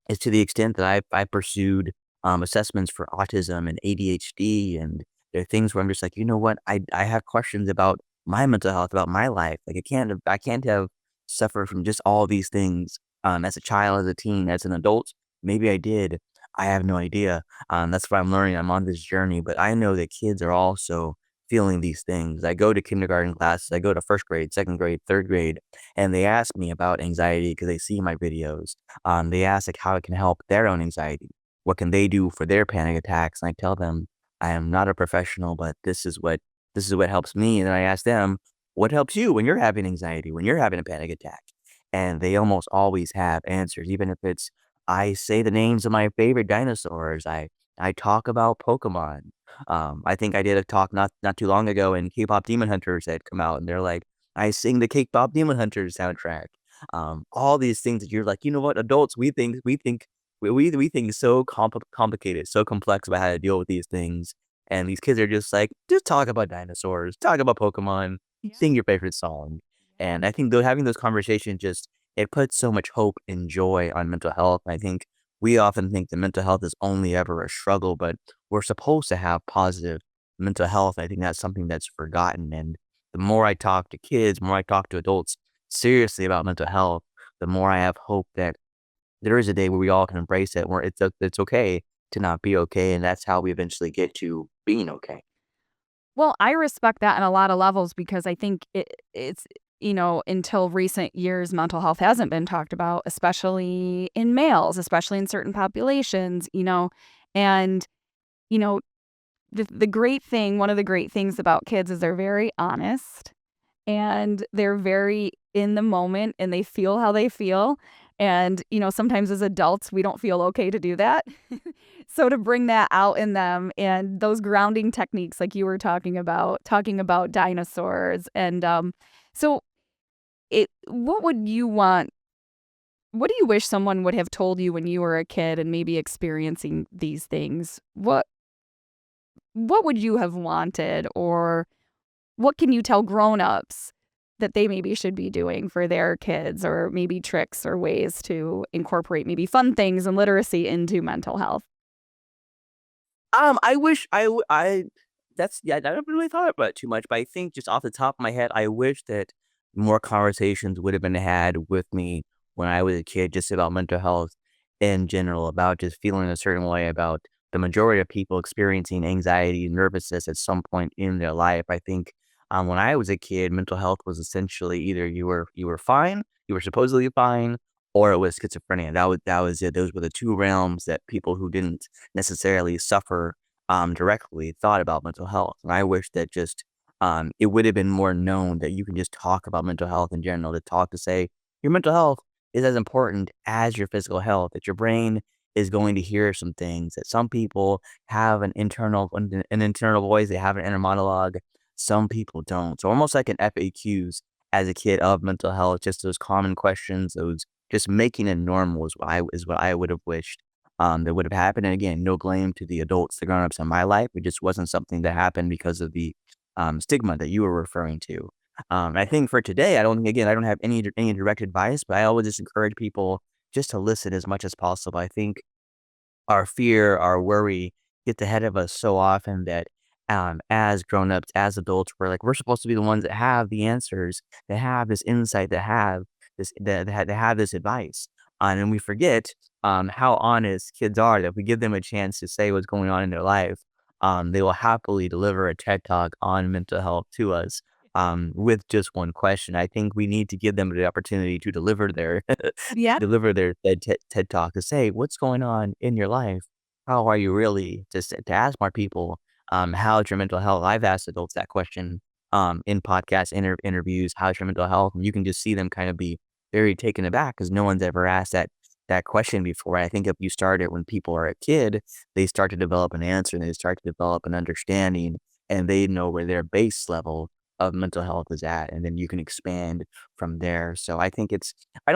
Is to the extent that I pursued, assessments for autism and ADHD, and there are things where I'm just like, "You know what? I have questions about my mental health, about my life. Like, I can't have suffered from just all these things, as a child, as a teen, as an adult. Maybe I did. I have no idea. That's what I'm learning. I'm on this journey, but I know that kids are also feeling these things. I go to kindergarten classes, I go to 1st grade, 2nd grade, 3rd grade, and they ask me about anxiety because they see my videos. They ask like how it can help their own anxiety. What can they do for their panic attacks? And I tell them I am not a professional, but this is what helps me. And then I ask them, what helps you when you're having anxiety, when you're having a panic attack? And they almost always have answers, even if it's I say the names of my favorite dinosaurs. I talk about Pokemon. I think I did a talk not too long ago, and K-pop Demon Hunters had come out, and they're like, I sing the K-pop Demon Hunters soundtrack. All these things that you're like, you know what, adults, we think so complicated, so complex about how to deal with these things, and these kids are just like, just talk about dinosaurs, talk about Pokemon, sing your favorite song, and I think though having those conversations just it puts so much hope and joy on mental health. I think we often think that mental health is only ever a struggle, but we're supposed to have positive mental health. I think that's something that's forgotten, and the more I talk to kids, more I talk to adults seriously about mental health, the more I have hope that there is a day where we all can embrace it, where it's okay to not be okay, and that's how we eventually get to being okay. Well, I respect that on a lot of levels because I think it's, until recent years, mental health hasn't been talked about, especially in males, especially in certain populations, and, you know, the great thing, one of the great things about kids is they're very honest and they're very in the moment and they feel how they feel. And, sometimes as adults, we don't feel okay to do that. So to bring that out in them and those grounding techniques, like you were talking about dinosaurs. And so what would you want? What do you wish someone would have told you when you were a kid and maybe experiencing these things? What would you have wanted, or what can you tell grown-ups that they maybe should be doing for their kids, or maybe tricks or ways to incorporate maybe fun things and literacy into mental health? I wish I haven't really thought about it too much, but I think just off the top of my head, I wish that more conversations would have been had with me when I was a kid, just about mental health in general, about just feeling a certain way about the majority of people experiencing anxiety and nervousness at some point in their life. I think when I was a kid, mental health was essentially either you were fine, you were supposedly fine, or it was schizophrenia. That was it. Those were the two realms that people who didn't necessarily suffer directly thought about mental health. And I wish that just it would have been more known that you can just talk about mental health in general, to say your mental health is as important as your physical health, that your brain is going to hear some things, that some people have an internal voice, they have an inner monologue, some people don't. So almost like an FAQs as a kid of mental health, just those common questions, those just making it normal is what I would have wished that would have happened. And again, no blame to the adults, the grown-ups in my life. It just wasn't something that happened because of the stigma that you were referring to. I think for today, I don't have any direct advice, but I always just encourage people just to listen as much as possible. I think our fear, our worry gets ahead of us so often that as grown-ups, as adults, we're supposed to be the ones that have the answers, that have this insight, that have this advice. And we forget how honest kids are, that if we give them a chance to say what's going on in their life, they will happily deliver a TED talk on mental health to us with just one question. I think we need to give them the opportunity to deliver their Yeah. TED talk, to say what's going on in your life. How are you really? To ask more people, how's your mental health? I've asked adults that question in podcast interviews. How's your mental health? And you can just see them kind of be very taken aback because no one's ever asked that question before. I think if you start it when people are a kid, they start to develop an answer and they start to develop an understanding, and they know where their base level of mental health is at, and then you can expand from there. So I don't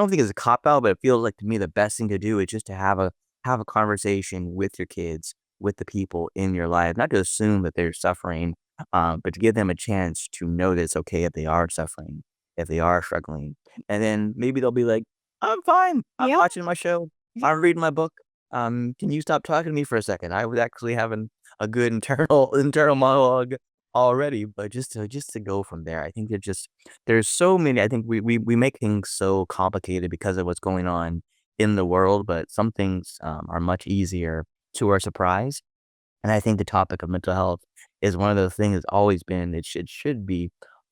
think it's a cop out, but it feels like to me the best thing to do is just to have a conversation with your kids, with the people in your life, not to assume that they're suffering, but to give them a chance to know that it's okay if they are suffering, if they are struggling. And then maybe they'll be like, I'm fine. I'm Yeah. watching my show. I'm reading my book. Can you stop talking to me for a second? I was actually having a good internal monologue already, but just to go from there. I think there's so many. I think we make things so complicated because of what's going on in the world, but some things are much easier to our surprise. And I think the topic of mental health is one of those things that's always been, it should be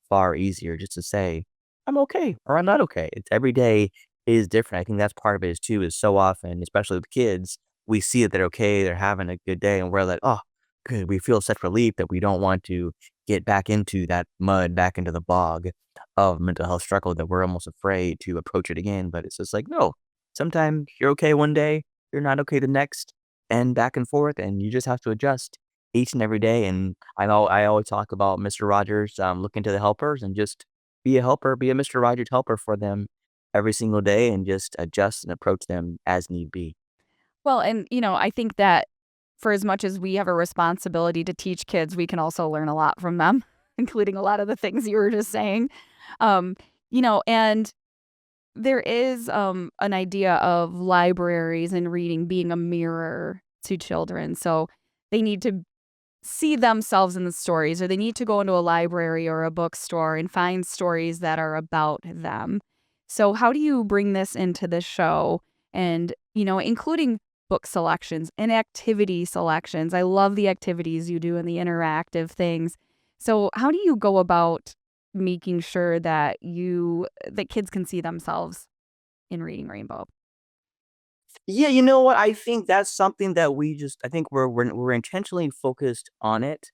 far easier just to say, I'm okay or I'm not okay. It's every day is different. I think that's part of it is too, is so often, especially with kids, we see that they're okay, they're having a good day, and we're like, oh, good. We feel such relief that we don't want to get back into that mud, back into the bog of mental health struggle, that we're almost afraid to approach it again. But it's just like, no, sometimes you're okay one day, you're not okay the next, and back and forth, and you just have to adjust each and every day. And I know I always talk about Mr. Rogers, looking to the helpers, and just be a helper, be a Mr. Rogers helper for them every single day, and just adjust and approach them as need be. Well, and I think that for as much as we have a responsibility to teach kids, we can also learn a lot from them, including a lot of the things you were just saying. And there is an idea of libraries and reading being a mirror to children. So they need to see themselves in the stories, or they need to go into a library or a bookstore and find stories that are about them. So how do you bring this into the show, and including book selections and activity selections? I love the activities you do and the interactive things. So how do you go about making sure that kids can see themselves in Reading Rainbow? Yeah, you know what? I think that's something that I think we're intentionally focused on it,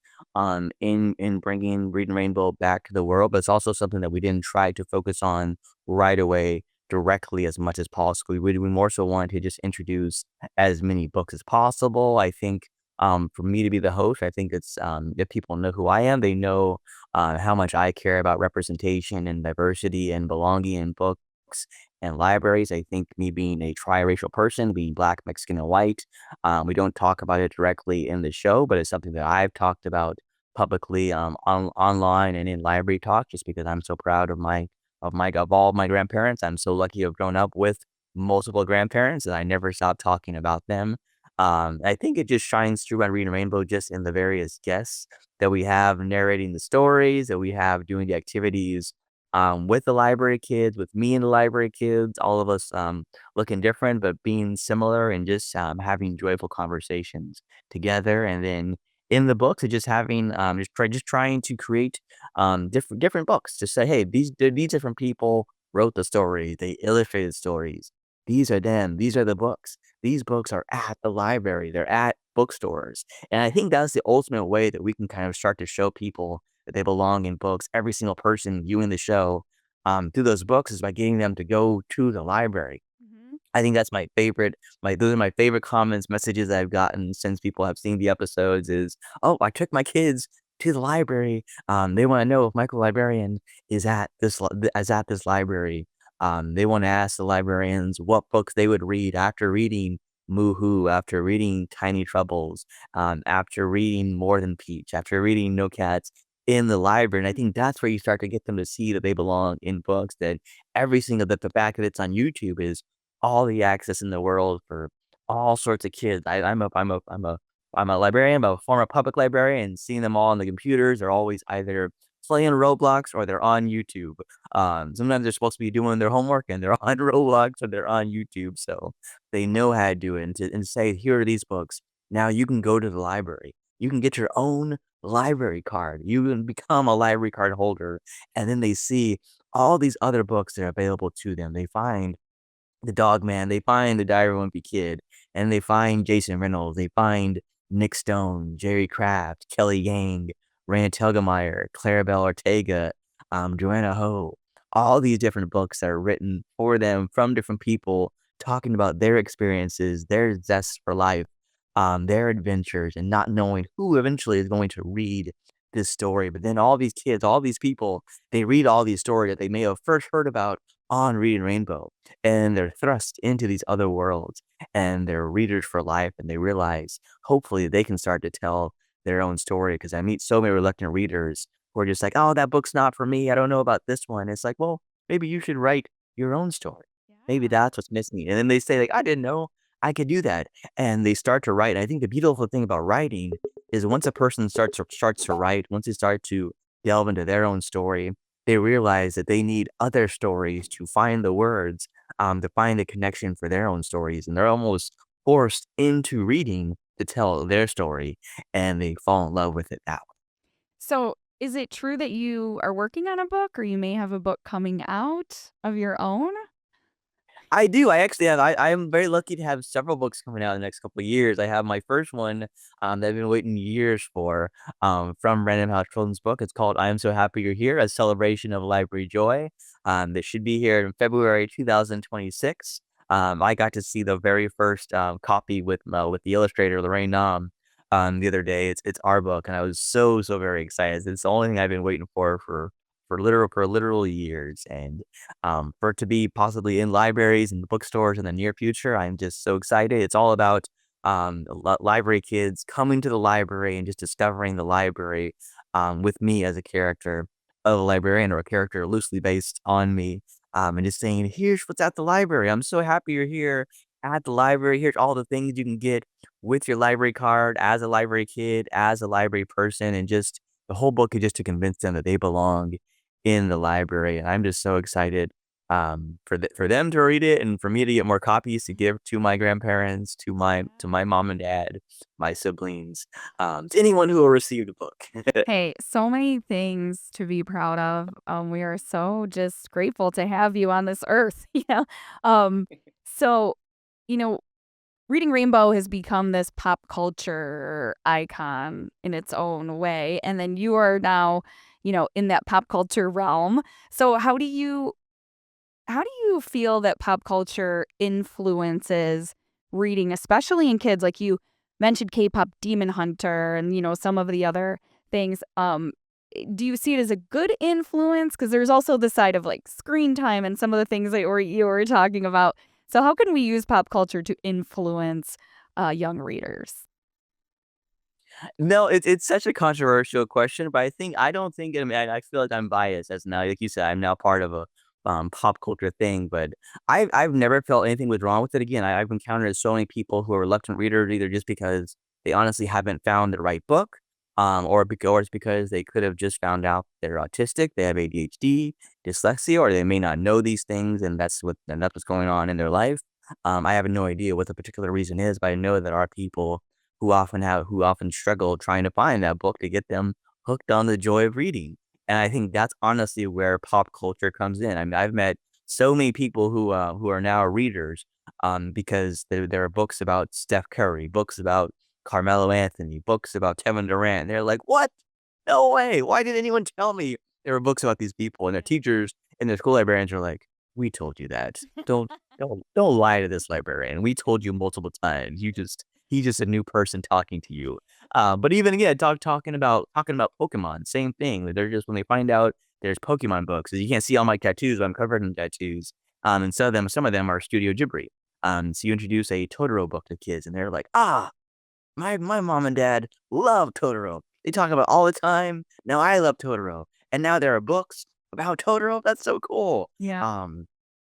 in bringing Reading Rainbow back to the world, but it's also something that we didn't try to focus on right away directly as much as possible. We more so wanted to just introduce as many books as possible. I think, for me to be the host, I think it's, if people know who I am, they know, how much I care about representation and diversity and belonging in books and libraries. I think me being a triracial person, being Black, Mexican, and white, we don't talk about it directly in the show, but it's something that I've talked about publicly, online and in library talk, just because I'm so proud of all my grandparents. I'm so lucky to have grown up with multiple grandparents that I never stopped talking about them. I think it just shines through on Reading Rainbow just in the various guests that we have narrating the stories, that we have doing the activities with the library kids, with me and the library kids, all of us looking different but being similar and just having joyful conversations together. And then in the books, just having just trying to create different books. Just say, hey, these different people wrote the story, they illustrated stories. These are them. These are the books. These books are at the library. They're at bookstores. And I think that's the ultimate way that we can kind of start to show people that they belong in books. Every single person viewing the show through those books is by getting them to go to the library. Mhm. I think that's my favorite. Those are my favorite comments, messages I've gotten since people have seen the episodes. Is oh, I took my kids to the library. They want to know if Michael Librarian is at this library. They want to ask the librarians what books they would read after reading Moo-Hoo, after reading Tiny Troubles, after reading More Than Peach, after reading No Cats in the library. And I think that's where you start to get them to see that they belong in books. That every single that the fact that it's on YouTube is all the access in the world for all sorts of kids. I'm a librarian, I'm a former public librarian, and seeing them all on the computers, they're always either playing Roblox or they're on YouTube. Sometimes they're supposed to be doing their homework and they're on Roblox or they're on YouTube, so they know how to do it. And say, here are these books. Now you can go to the library. You can get your own library card. You can become a library card holder, and then they see all these other books that are available to them. They find the Dog Man, they find the Diary of a Wimpy Kid, and they find Jason Reynolds, they find Nick Stone, Jerry Craft, Kelly Yang, Raina Telgemeier, Clarabelle Ortega, Joanna Ho, all these different books that are written for them from different people talking about their experiences, their zest for life, their adventures, and not knowing who eventually is going to read this story. But then all these kids, all these people, they read all these stories that they may have first heard about on Reading Rainbow, and they're thrust into these other worlds, and they're readers for life, and they realize hopefully they can start to tell their own story. Because I meet so many reluctant readers who are just like, oh, that book's not for me, I don't know about this one. It's like, well, maybe you should write your own story. Maybe Yeah. that's what's missing. And then they say, like, I didn't know I could do that. And they start to write. I think the beautiful thing about writing is once a person starts to write, once they start to delve into their own story, they realize that they need other stories to find the words, to find a connection for their own stories. And they're almost forced into reading to tell their story, and they fall in love with it that way. So, is it true that you are working on a book or you may have a book coming out of your own? I do. I actually have. I am very lucky to have several books coming out in the next couple of years. I have my first one that I've been waiting years for from Random House Children's Book. It's called "I Am So Happy You're Here: A Celebration of Library Joy." That should be here in February 2026. I got to see the very first copy with the illustrator Lorraine Nam the other day. It's our book, and I was so very excited. It's the only thing I've been waiting for literal years, and for it to be possibly in libraries and bookstores in the near future. I'm just so excited. It's all about library kids coming to the library and just discovering the library with me as a character of a librarian or a character loosely based on me. And just saying, here's what's at the library. I'm so happy you're here at the library. Here's all the things you can get with your library card as a library kid, as a library person, and just the whole book is just to convince them that they belong in the library. And I'm just so excited for them to read it and for me to get more copies to give to my grandparents, to my mom and dad, my siblings, to anyone who will receive the book. Hey, so many things to be proud of. We are so just grateful to have you on this earth. Yeah. Um, so, you know, Reading Rainbow has become this pop culture icon in its own way. And then you are now, in that pop culture realm. So how do you feel that pop culture influences reading, especially in kids? Like you mentioned K-pop Demon Hunter and, some of the other things. Do you see it as a good influence? Because there's also the side of like screen time and some of the things that you were talking about. So how can we use pop culture to influence young readers? No, it's such a controversial question, but I don't think. I mean, I feel like I'm biased as now, like you said, I'm now part of a pop culture thing. But I've never felt anything was wrong with it. Again, I've encountered so many people who are reluctant readers, either just because they honestly haven't found the right book, or it's because they could have just found out they're autistic, they have ADHD, dyslexia, or they may not know these things, and that's what's going on in their life. I have no idea what the particular reason is, but I know there are people who often struggle trying to find that book to get them hooked on the joy of reading. And I think that's honestly where pop culture comes in. I mean, I've met so many people who are now readers, because there are books about Steph Curry, books about Carmelo Anthony, books about Kevin Durant. They're like, "What? No way! Why didn't anyone tell me there were books about these people?" And their teachers and their school librarians are like, "We told you that. Don't lie to this librarian. We told you multiple times. He's just a new person talking to you." But even again, talking about Pokemon, same thing. They're just when they find out there's Pokemon books, you can't see all my tattoos, but I'm covered in tattoos. And some of them are Studio Ghibli. So you introduce a Totoro book to kids, and they're like, my mom and dad love Totoro. They talk about it all the time. Now I love Totoro, and now there are books about Totoro. That's so cool. Yeah.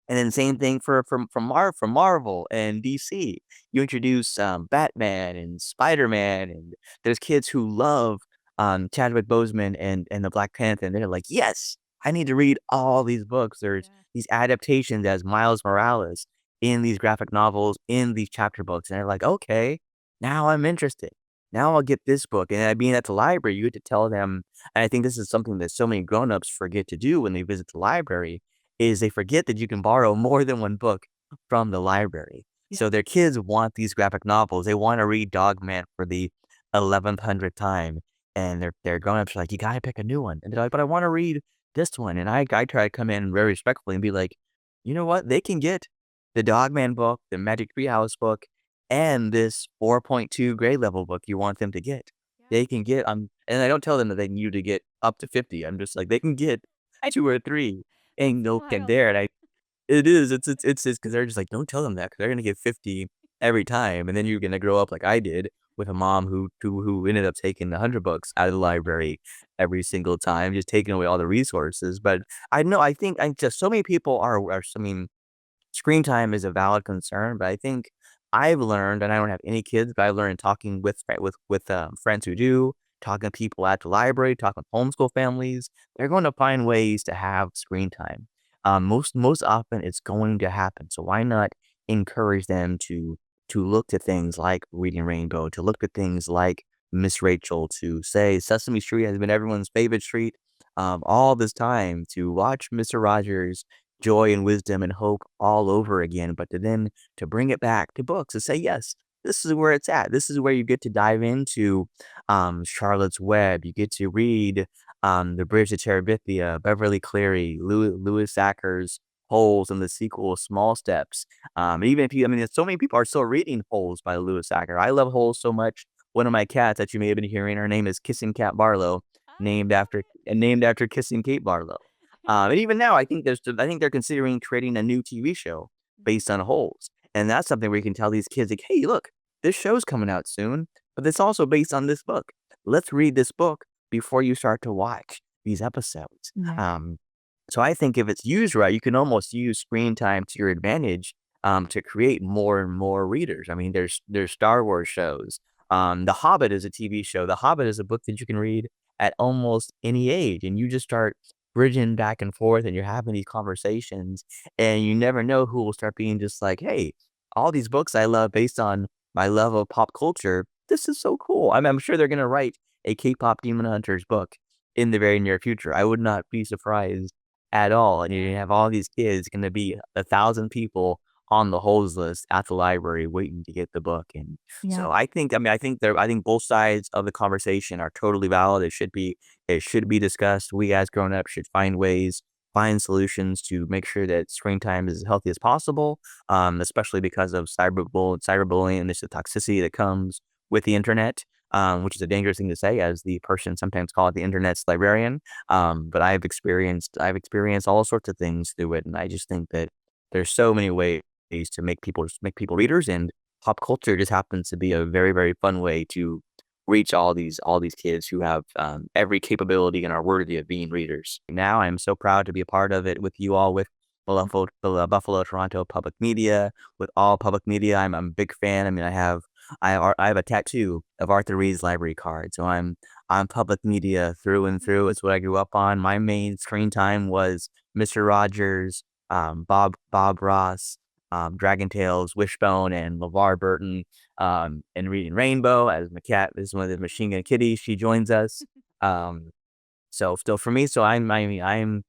And then same thing from Marvel and DC. You introduce Batman and Spider-Man, and there's kids who love Chadwick Boseman and the Black Panther, and they're like, yes, I need to read all these books. There's these adaptations as Miles Morales in these graphic novels, in these chapter books, and they're like, okay, now I'm interested. Now I'll get this book. And being at the library, you get to tell them, and I think this is something that so many grown-ups forget to do when they visit the library, is they forget that you can borrow more than one book from the library. So their kids want these graphic novels. They want to read Dogman for the 11th time, and their grown-ups are like, "You gotta pick a new one." And they're like, "But I want to read this one." And I try to come in very respectfully and be like, "You know what? They can get the Dogman book, the Magic Treehouse book, and this 4.2 grade level book you want them to get. They can get and I don't tell them that they need to get up to 50. I'm just like, they can get 2 or 3 and they'll get wild. there. And it is, it's just because they're just like, don't tell them that, because they're gonna get 50 every time, and then you're gonna grow up like I did with a mom who ended up taking 100 books out of the library every single time, just taking away all the resources. But I think I just so many people are. I mean, screen time is a valid concern, but I think I've learned, and I don't have any kids, but I learned talking with friends who do, talking to people at the library, talking to homeschool families, they're going to find ways to have screen time. Most often, it's going to happen. So why not encourage them to look to things like Reading Rainbow, to look at things like Miss Rachel, to say Sesame Street has been everyone's favorite street all this time, to watch Mr. Rogers' Joy and Wisdom and Hope all over again, but to bring it back to books and say, yes, this is where it's at. This is where you get to dive into Charlotte's Web. You get to read The Bridge to Terabithia, Beverly Cleary, Lewis Sacker's Holes, and the sequel, Small Steps. Even if you, I mean, so many people are still reading Holes by Lewis Sacker. I love Holes so much. One of my cats that you may have been hearing, her name is Kissing Cat Barlow, named after Kissing Kate Barlow. And even now, I think they're considering creating a new TV show based on Holes, and that's something where you can tell these kids like, "Hey, look, this show's coming out soon, but it's also based on this book. Let's read this book before you start to watch these episodes." So I think if it's used right, you can almost use screen time to your advantage, to create more and more readers. I mean, there's Star Wars shows. The Hobbit is a TV show. The Hobbit is a book that you can read at almost any age, and you just start bridging back and forth, and you're having these conversations, and you never know who will start being just like, hey, all these books I love based on my love of pop culture. This is so cool. I'm sure they're going to write a K-pop Demon Hunters book in the very near future. I would not be surprised at all. And you have all these kids going to be 1,000 people on the holds list at the library waiting to get the book. And so I think both sides of the conversation are totally valid. It should be discussed. We as grown-ups should find solutions to make sure that screen time is as healthy as possible, especially because of cyberbullying and just the toxicity that comes with the internet, which is a dangerous thing to say, as the person sometimes call it the internet's librarian. But I've experienced all sorts of things through it, and I just think that there's so many ways to make people readers, and pop culture just happens to be a very, very fun way to reach all these kids who have every capability and are worthy of being readers. Now I'm so proud to be a part of it with you all, with Buffalo, Toronto public media. With all public media, I'm a big fan. I mean, I have a tattoo of Arthur Reed's library card, so I'm public media through and through. It's what I grew up on. My main screen time was Mr. Rogers, Bob Ross, Dragon Tales, Wishbone, and LeVar Burton. And Reading Rainbow, as my cat is one of the Machine Gun Kitty. She joins us. So still for me, so I'm in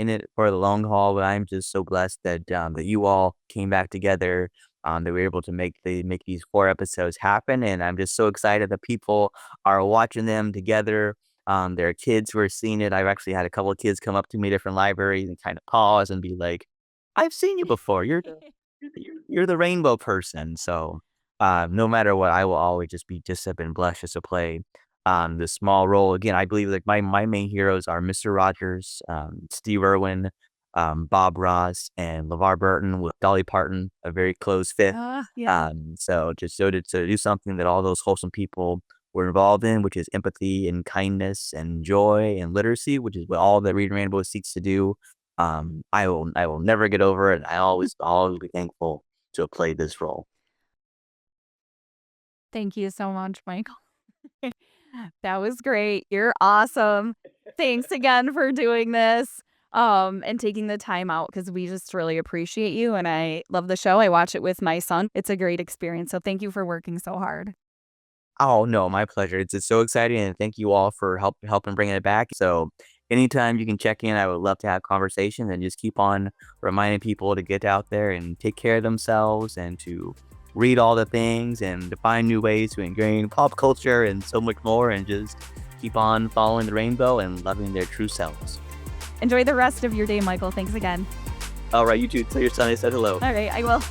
it for the long haul, but I'm just so blessed that that you all came back together. That we were able to make these 4 episodes happen, and I'm just so excited that people are watching them together. There are kids who are seeing it. I've actually had a couple of kids come up to me at different libraries and kind of pause and be like, "I've seen you before. You're the rainbow person." So no matter what, I will always just have been blessed just to play this small role. Again, I believe like my main heroes are Mr. Rogers, Steve Irwin, Bob Ross, and LeVar Burton, with Dolly Parton a very close fifth. Yeah. So to do something that all those wholesome people were involved in, which is empathy and kindness and joy and literacy, which is what all that Reading Rainbow seeks to do. I will never get over it. I'll always be thankful to have played this role. Thank you so much, Mychal. That was great. You're awesome. Thanks again for doing this and taking the time out, because we just really appreciate you. And I love the show. I watch it with my son. It's a great experience. So thank you for working so hard. Oh no, my pleasure. It's so exciting, and thank you all for helping bringing it back. So anytime you can check in, I would love to have conversations, and just keep on reminding people to get out there and take care of themselves, and to read all the things, and to find new ways to ingrain pop culture and so much more, and just keep on following the rainbow and loving their true selves. Enjoy the rest of your day, Mychal. Thanks again. All right, you too. Tell your son I said hello. All right, I will.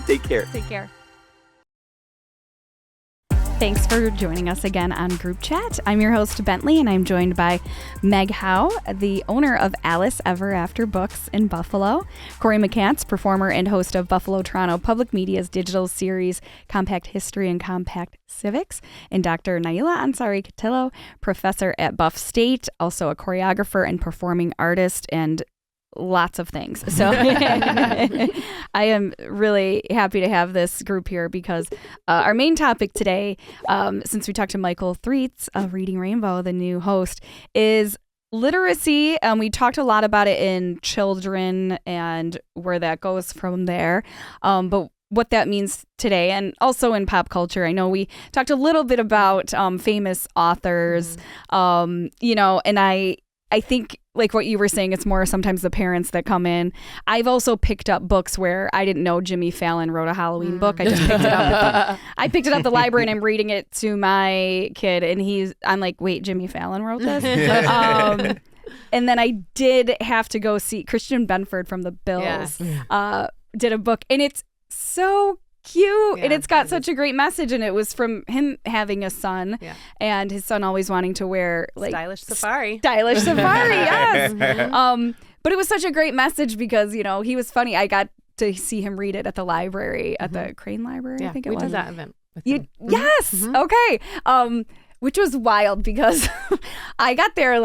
Take care. Take care. Thanks for joining us again on Group Chat. I'm your host, Bentley, and I'm joined by Mychal, the owner of Alice Ever After Books in Buffalo, Corey McCants, performer and host of Buffalo Toronto Public Media's digital series Compact History and Compact Civics, and Dr. Naila Ansari Katillo, professor at Buff State, also a choreographer and performing artist, and lots of things. So I am really happy to have this group here, because our main topic today, since we talked to Mychal Threets of Reading Rainbow, the new host, is literacy. We talked a lot about it in children and where that goes from there. But what that means today, and also in pop culture. I know we talked a little bit about famous authors, and I think, like what you were saying, it's more sometimes the parents that come in. I've also picked up books where I didn't know Jimmy Fallon wrote a Halloween book. I just picked it up. I picked it up at the library, and I'm reading it to my kid, and I'm like, wait, Jimmy Fallon wrote this? And then I did have to go see Christian Benford from the Bills did a book, and it's so cute, and it's got such a great message, and it was from him having a son, and his son always wanting to wear like stylish safari, yes. But it was such a great message, because he was funny. I got to see him read it at the library, at the Crane Library, I think it was. We did that event with him. Yes. Okay. Which was wild, because I got there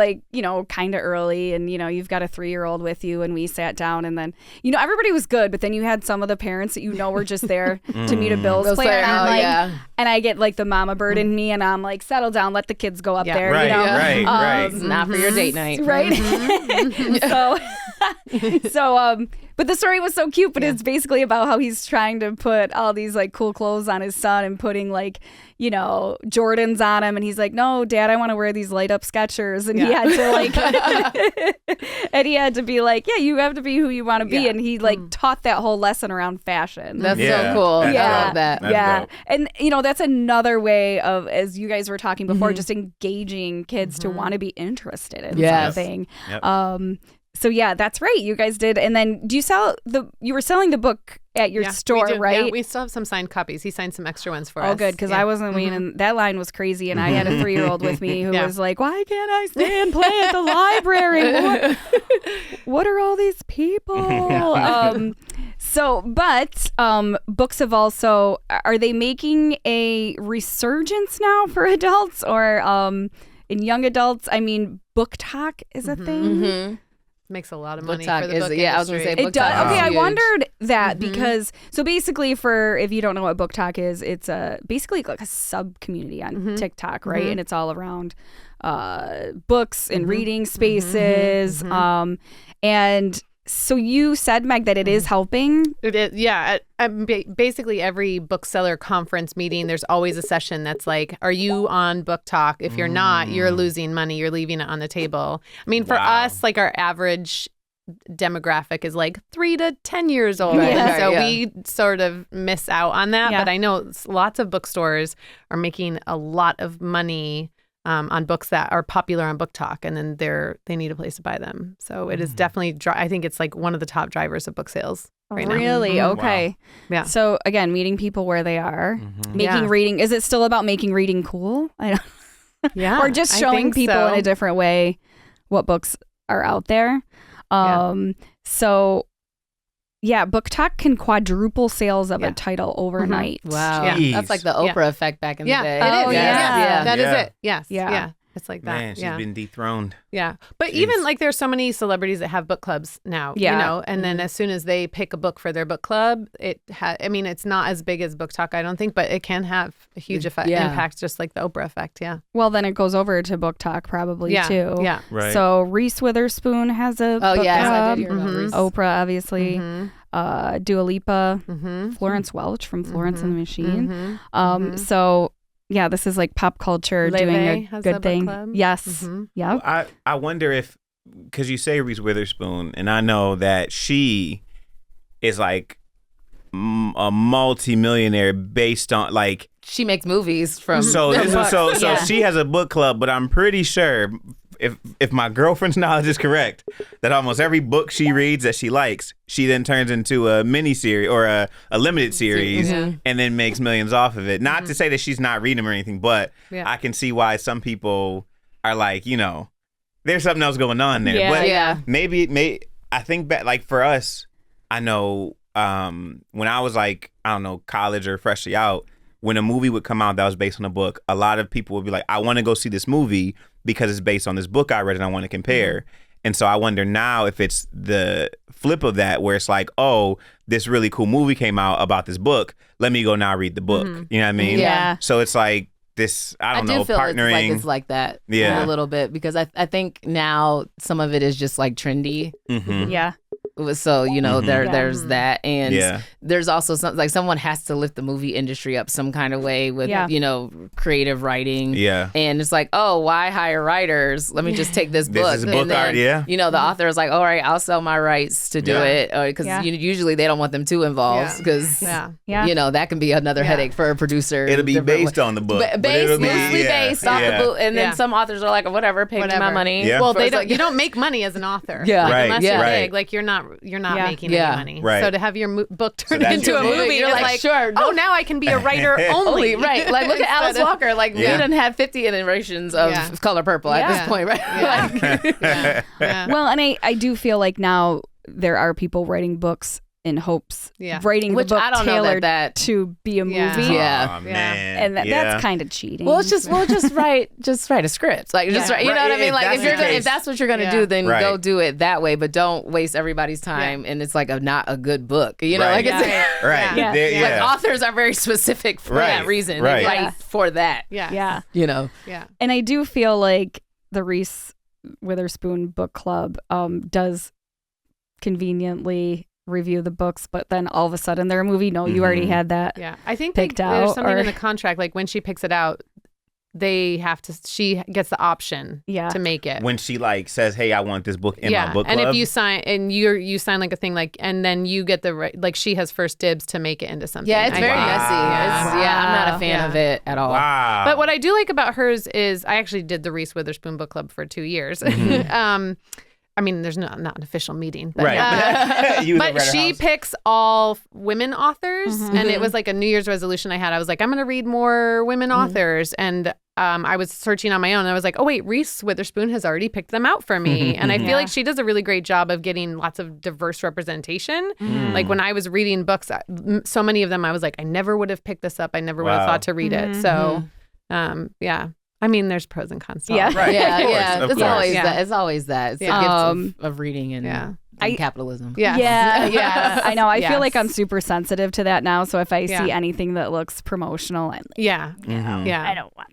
kind of early, and you've got a 3-year-old with you, and we sat down, and then everybody was good, but then you had some of the parents that were just there to meet a Bills player, and and I get like the mama bird in me, and I'm like, settle down, let the kids go up there, right. It's not for your date night, right? But the story was so cute, but it's basically about how he's trying to put all these like cool clothes on his son, and putting like Jordans on him, and he's like, no, Dad, I want to wear these light up Skechers, and he had to and he had to be like, yeah, you have to be who you want to be, and he like taught that whole lesson around fashion. That's so cool. I love that. That's and that's another way of, as you guys were talking before, just engaging kids to want to be interested in something. So that's right. You guys did. And then you were selling the book at your store, right? Yeah, we still have some signed copies. He signed some extra ones for us. Oh, good. Because I wasn't waiting. That line was crazy. And I had a 3-year-old with me who was like, why can't I stay and play at the library? What are all these people? But books have also, are they making a resurgence now for adults, or in young adults? I mean, book talk is a thing. Makes a lot of Book money Talk for the is- book yeah, I was gonna industry. say It does. Talk Okay, is I huge. wondered that because so basically, if you don't know what Book Talk is, it's basically like a sub community on TikTok, right? And it's all around books and reading spaces. And so you said, Meg, that it is helping. It is, yeah. Basically, every bookseller conference meeting, there's always a session that's like, are you on Book Talk? If you're not, you're losing money. You're leaving it on the table. I mean, for us, like our average demographic is like 3 to 10 years old. Yeah. So Yeah. we sort of miss out on that. Yeah. But I know lots of bookstores are making a lot of money on books that are popular on Book Talk, and then they need a place to buy them. So it is definitely, I think it's like one of the top drivers of book sales right now. Really? Okay. Yeah. So again, meeting people where they are, making Yeah. reading. Is it still about making reading cool? I don't. Yeah. Or just I showing think people so. in a different way what books are out there. So yeah, Book Talk can quadruple sales of a title overnight. Wow. Jeez. That's like the Oprah effect back in the day. It is. Oh, Yeah. yeah. That is Yeah. it. Yes. Yeah. Yeah. It's like that. Man, she's yeah. been dethroned. Yeah. But Jeez. even like there's so many celebrities that have book clubs now, Yeah. you know, and then as soon as they pick a book for their book club, I mean, it's not as big as Book Talk, I don't think, but it can have a huge impact, just like the Oprah effect. Yeah. Well, then it goes over to Book Talk probably Yeah. too. Yeah. Right. So Reese Witherspoon has a Oh, book yes, I club. did hear about Reese. Oprah, obviously. Dua Lipa, Florence Welch from Florence and the Machine. So yeah, this is like pop culture Leve doing a has a good book thing. club. Yes. Yeah. I wonder if, because you say Reese Witherspoon, and I know that she is like a multi-millionaire based on like. She makes movies from So the this is book. so she has a book club, but I'm pretty sure if my girlfriend's knowledge is correct, that almost every book she reads that she likes, she then turns into a mini series or a limited series and then makes millions off of it. Not to say that she's not reading them or anything, but I can see why some people are like, you know, there's something else going on there. Yeah. But Yeah. maybe I think back, like for us, I know when I was like, I don't know, college or freshly out, when a movie would come out that was based on a book, a lot of people would be like, I want to go see this movie because it's based on this book I read and I want to compare. And so I wonder now if it's the flip of that, where it's like, oh, this really cool movie came out about this book. Let me go now read the book. You know what I mean? Yeah. So it's like this, I don't do know, feel partnering. it's like that Yeah. a little bit, because I think now some of it is just like trendy. Mhm. Yeah. So, you know, there's that. And Yeah. there's also some, like, someone has to lift the movie industry up some kind of way with, Yeah. you know, creative writing. Yeah. And it's like, oh, why hire writers? Let me just take this This book. is And book then, art, yeah. You know, the author is like, all right, I'll sell my rights to do Yeah. it. Because Yeah. usually they don't want them too involved, Yeah. because, Yeah. Yeah. you know, that can be another headache for a producer. It'll be Different based way. on the book. but Based, it'll be- loosely yeah, based off yeah. the book. And then Yeah. some authors are like, whatever, pay me my money. Yeah. Well, So they it's don't. like- You don't make money as an author. Yeah. Like, Right, unless yeah. you're right. big, like you're not Yeah. making Yeah. any money. Right. So to have your book turned that's into your a thing. movie, You're it's like, sure, oh, now I can be a writer only. Right. Like, look at Alice Instead of- Walker. Like, we Yeah. done had 50 iterations of Yeah. Color Purple at Yeah. this point, right? Yeah. Like, Yeah. Well, and I do feel like now there are people writing books in hopes, Yeah. writing Which the book I don't know tailored that- to be a Yeah. movie. Yeah. Aw, man. And Yeah. that's kind of cheating. well, just write a script. Like, just Yeah. write, you know Right, what I mean? if Like, that's if you're the gonna, case. if that's what you're gonna Yeah. do, then Right. go do it that way. But don't waste everybody's time. And it's like not a good book. You know, Right. like it's Yeah. Right. Yeah. There- like yeah. authors are very specific for Right. that reason. Right. They write Yeah. for that. Yeah. yeah. You know. Yeah. And I do feel like the Reese Witherspoon book club does conveniently review the books, but then all of a sudden they're a movie. No, you already Mhm. had that. Yeah. I think Picked there's out, something or- in the contract, like when she picks it out, she gets the option Yeah. to make it. When she like says, "Hey, I want this book in my book club," and if you sign and you sign like a thing like, and then you get the right, like she has first dibs to make it into something. Yeah, it's very Wow. messy. I'm not a fan Yeah. of it at all. wow. But what I do like about hers is I actually did the Reese Witherspoon book club for 2 years. I mean, there's not an official meeting, but, right, You but live at her she house. picks all women authors, and it was like a New Year's resolution I had. I was like, I'm going to read more women authors, and I was searching on my own. And I was like, oh wait, Reese Witherspoon has already picked them out for me, and I feel like she does a really great job of getting lots of diverse representation. Like when I was reading books, so many of them I was like, I never would have picked this up. I never would have Wow. thought to read it. So, yeah. I mean, there's pros and cons. To Yeah. all of it. Right. Yeah, Of course, yeah. of It's course. always Yeah. that. It's always that. It's Yeah. the gift of reading and, and capitalism. Yes. Yeah, Yes. I know. I feel like Yes. I'm super sensitive to that now. So if I Yeah. see anything that looks promotional, I'm like, Yeah. Mhm. Yeah. I don't want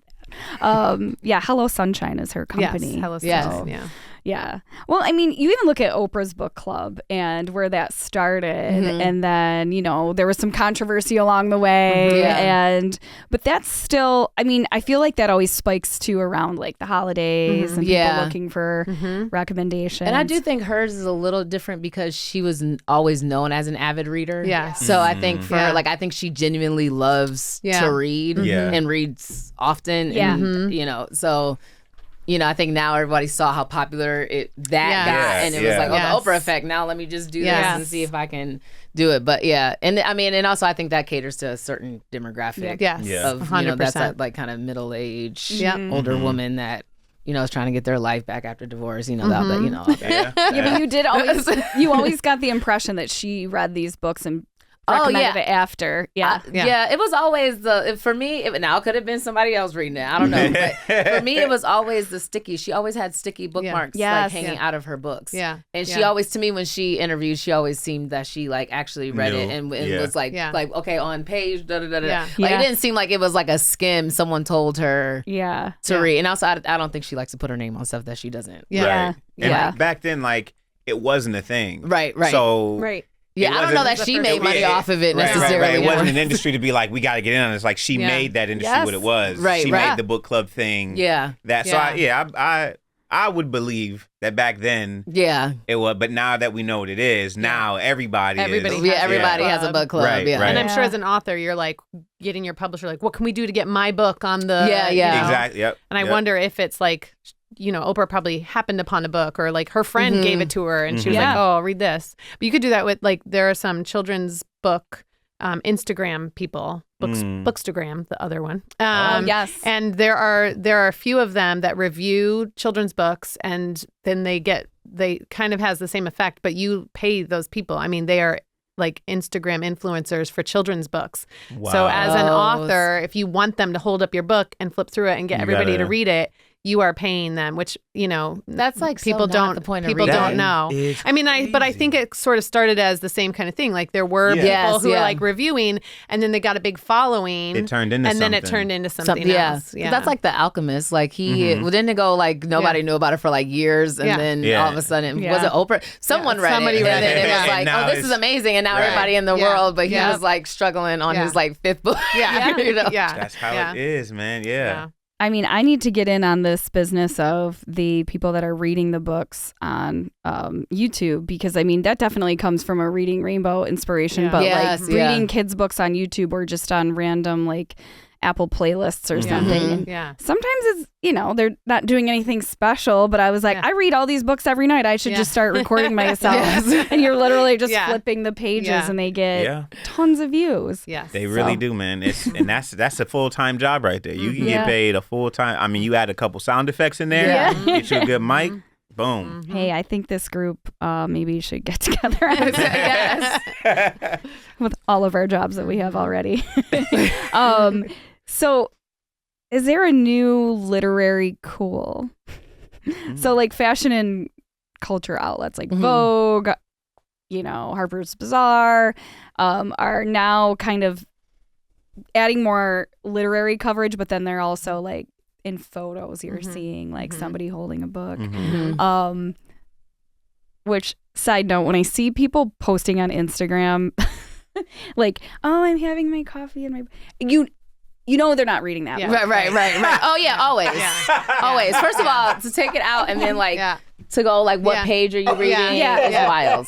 that. Yeah, Hello Sunshine is her company. Yes. Hello, Yes. Sunshine, Yeah. Yeah. Well, I mean, you even look at Oprah's book club and where that started, and then there was some controversy along the way, Yeah. but that's still. I mean, I feel like that always spikes too around like the holidays and people Yeah. looking for recommendations. And I do think hers is a little different because she was always known as an avid reader. Yes. So I think for Yeah. I think she genuinely loves Yeah. to read Yeah. and reads often. Yeah. And, so. I think now everybody saw how popular that Yeah. got, Yeah, and it yeah. was like, Yes. the Oprah effect. Now let me just do Yes. this and see if I can do it. But yeah, and I mean, and also I think that caters to a certain demographic Yes. Yeah. of 100%. that's that like kind of middle aged Yep. older woman that is trying to get their life back after divorce. All that, all that. Yeah. Yeah, but you did always. You always got the impression that she read these books and recommended it after. Yeah. Yeah, it was always for me. Now it could have been somebody else reading it. I don't know, but for me, it was always the sticky. She always had sticky bookmarks Yes. hanging out of her books. Yeah. and she always, to me, when she interviewed, she always seemed that she actually read it and was like, okay, on page da da da da. Yeah. It didn't seem like it was like a skim. Someone told her Yeah. to read, and also I don't think she likes to put her name on stuff that she doesn't. Yeah. Right. And Yeah. back then, it wasn't a thing. Right. So Right. Yeah, I don't know that she made money off of it necessarily. Right. It wasn't an industry to be like, we got to get in on it. It's like she made that industry what it was. Right, she right. made the book club thing. Yeah. I would believe that back then it was, but now that we know what it is, now everybody has a book club. Right, yeah. right. And I'm sure as an author, you're like getting your publisher, like, what can we do to get my book on the. Exactly. Yep. And I wonder if it's like, Oprah probably happened upon a book or like her friend gave it to her and she was like, oh, read this. But you could do that with there are some children's book Instagram people, Bookstagram, the other one. Yes. And there are a few of them that review children's books and then they kind of has the same effect, but you pay those people. I mean, they are like Instagram influencers for children's books. Wow. So as an author, if you want them to hold up your book and flip through it and get everybody to read it, you are paying them, which that's like people so don't. not the point of people reading. don't know. I mean, but I think it sort of started as the same kind of thing. Like there were people who were like reviewing, and then they got a big following. It turned into something. then it turned into something else. Yeah, that's like The Alchemist. Like didn't it go like nobody knew about it for like years, and then all of a sudden was it Oprah? Someone read Somebody it, read and then it, it was and like, this is amazing, and now everybody in the world, but he was like struggling on his like fifth book. Yeah, That's how it is, man. Yeah. I mean, I need to get in on this business of the people that are reading the books on YouTube, because I mean, that definitely comes from a Reading Rainbow inspiration, but reading kids' books on YouTube or just on random like Apple playlists or something. And sometimes it's, they're not doing anything special, but I was like, I read all these books every night. I should just start recording myself. And you're literally just flipping the pages and they get tons of views. Yes. They really do, man. And that's a full-time job right there. You can get paid a full-time. I mean, you add a couple sound effects in there, get you a good mic, boom. Hey, I think this group maybe should get together with all of our jobs that we have already. So is there a new literary cool? So like fashion and culture outlets like Vogue, Harper's Bazaar, are now kind of adding more literary coverage, but then they're also like in photos you're seeing like somebody holding a book. Which, side note, when I see people posting on Instagram like, oh, I'm having my coffee and they're not reading that book. Right. Oh yeah, always. Always. First of all, to take it out and then like to go like, what page are you reading? It's wild.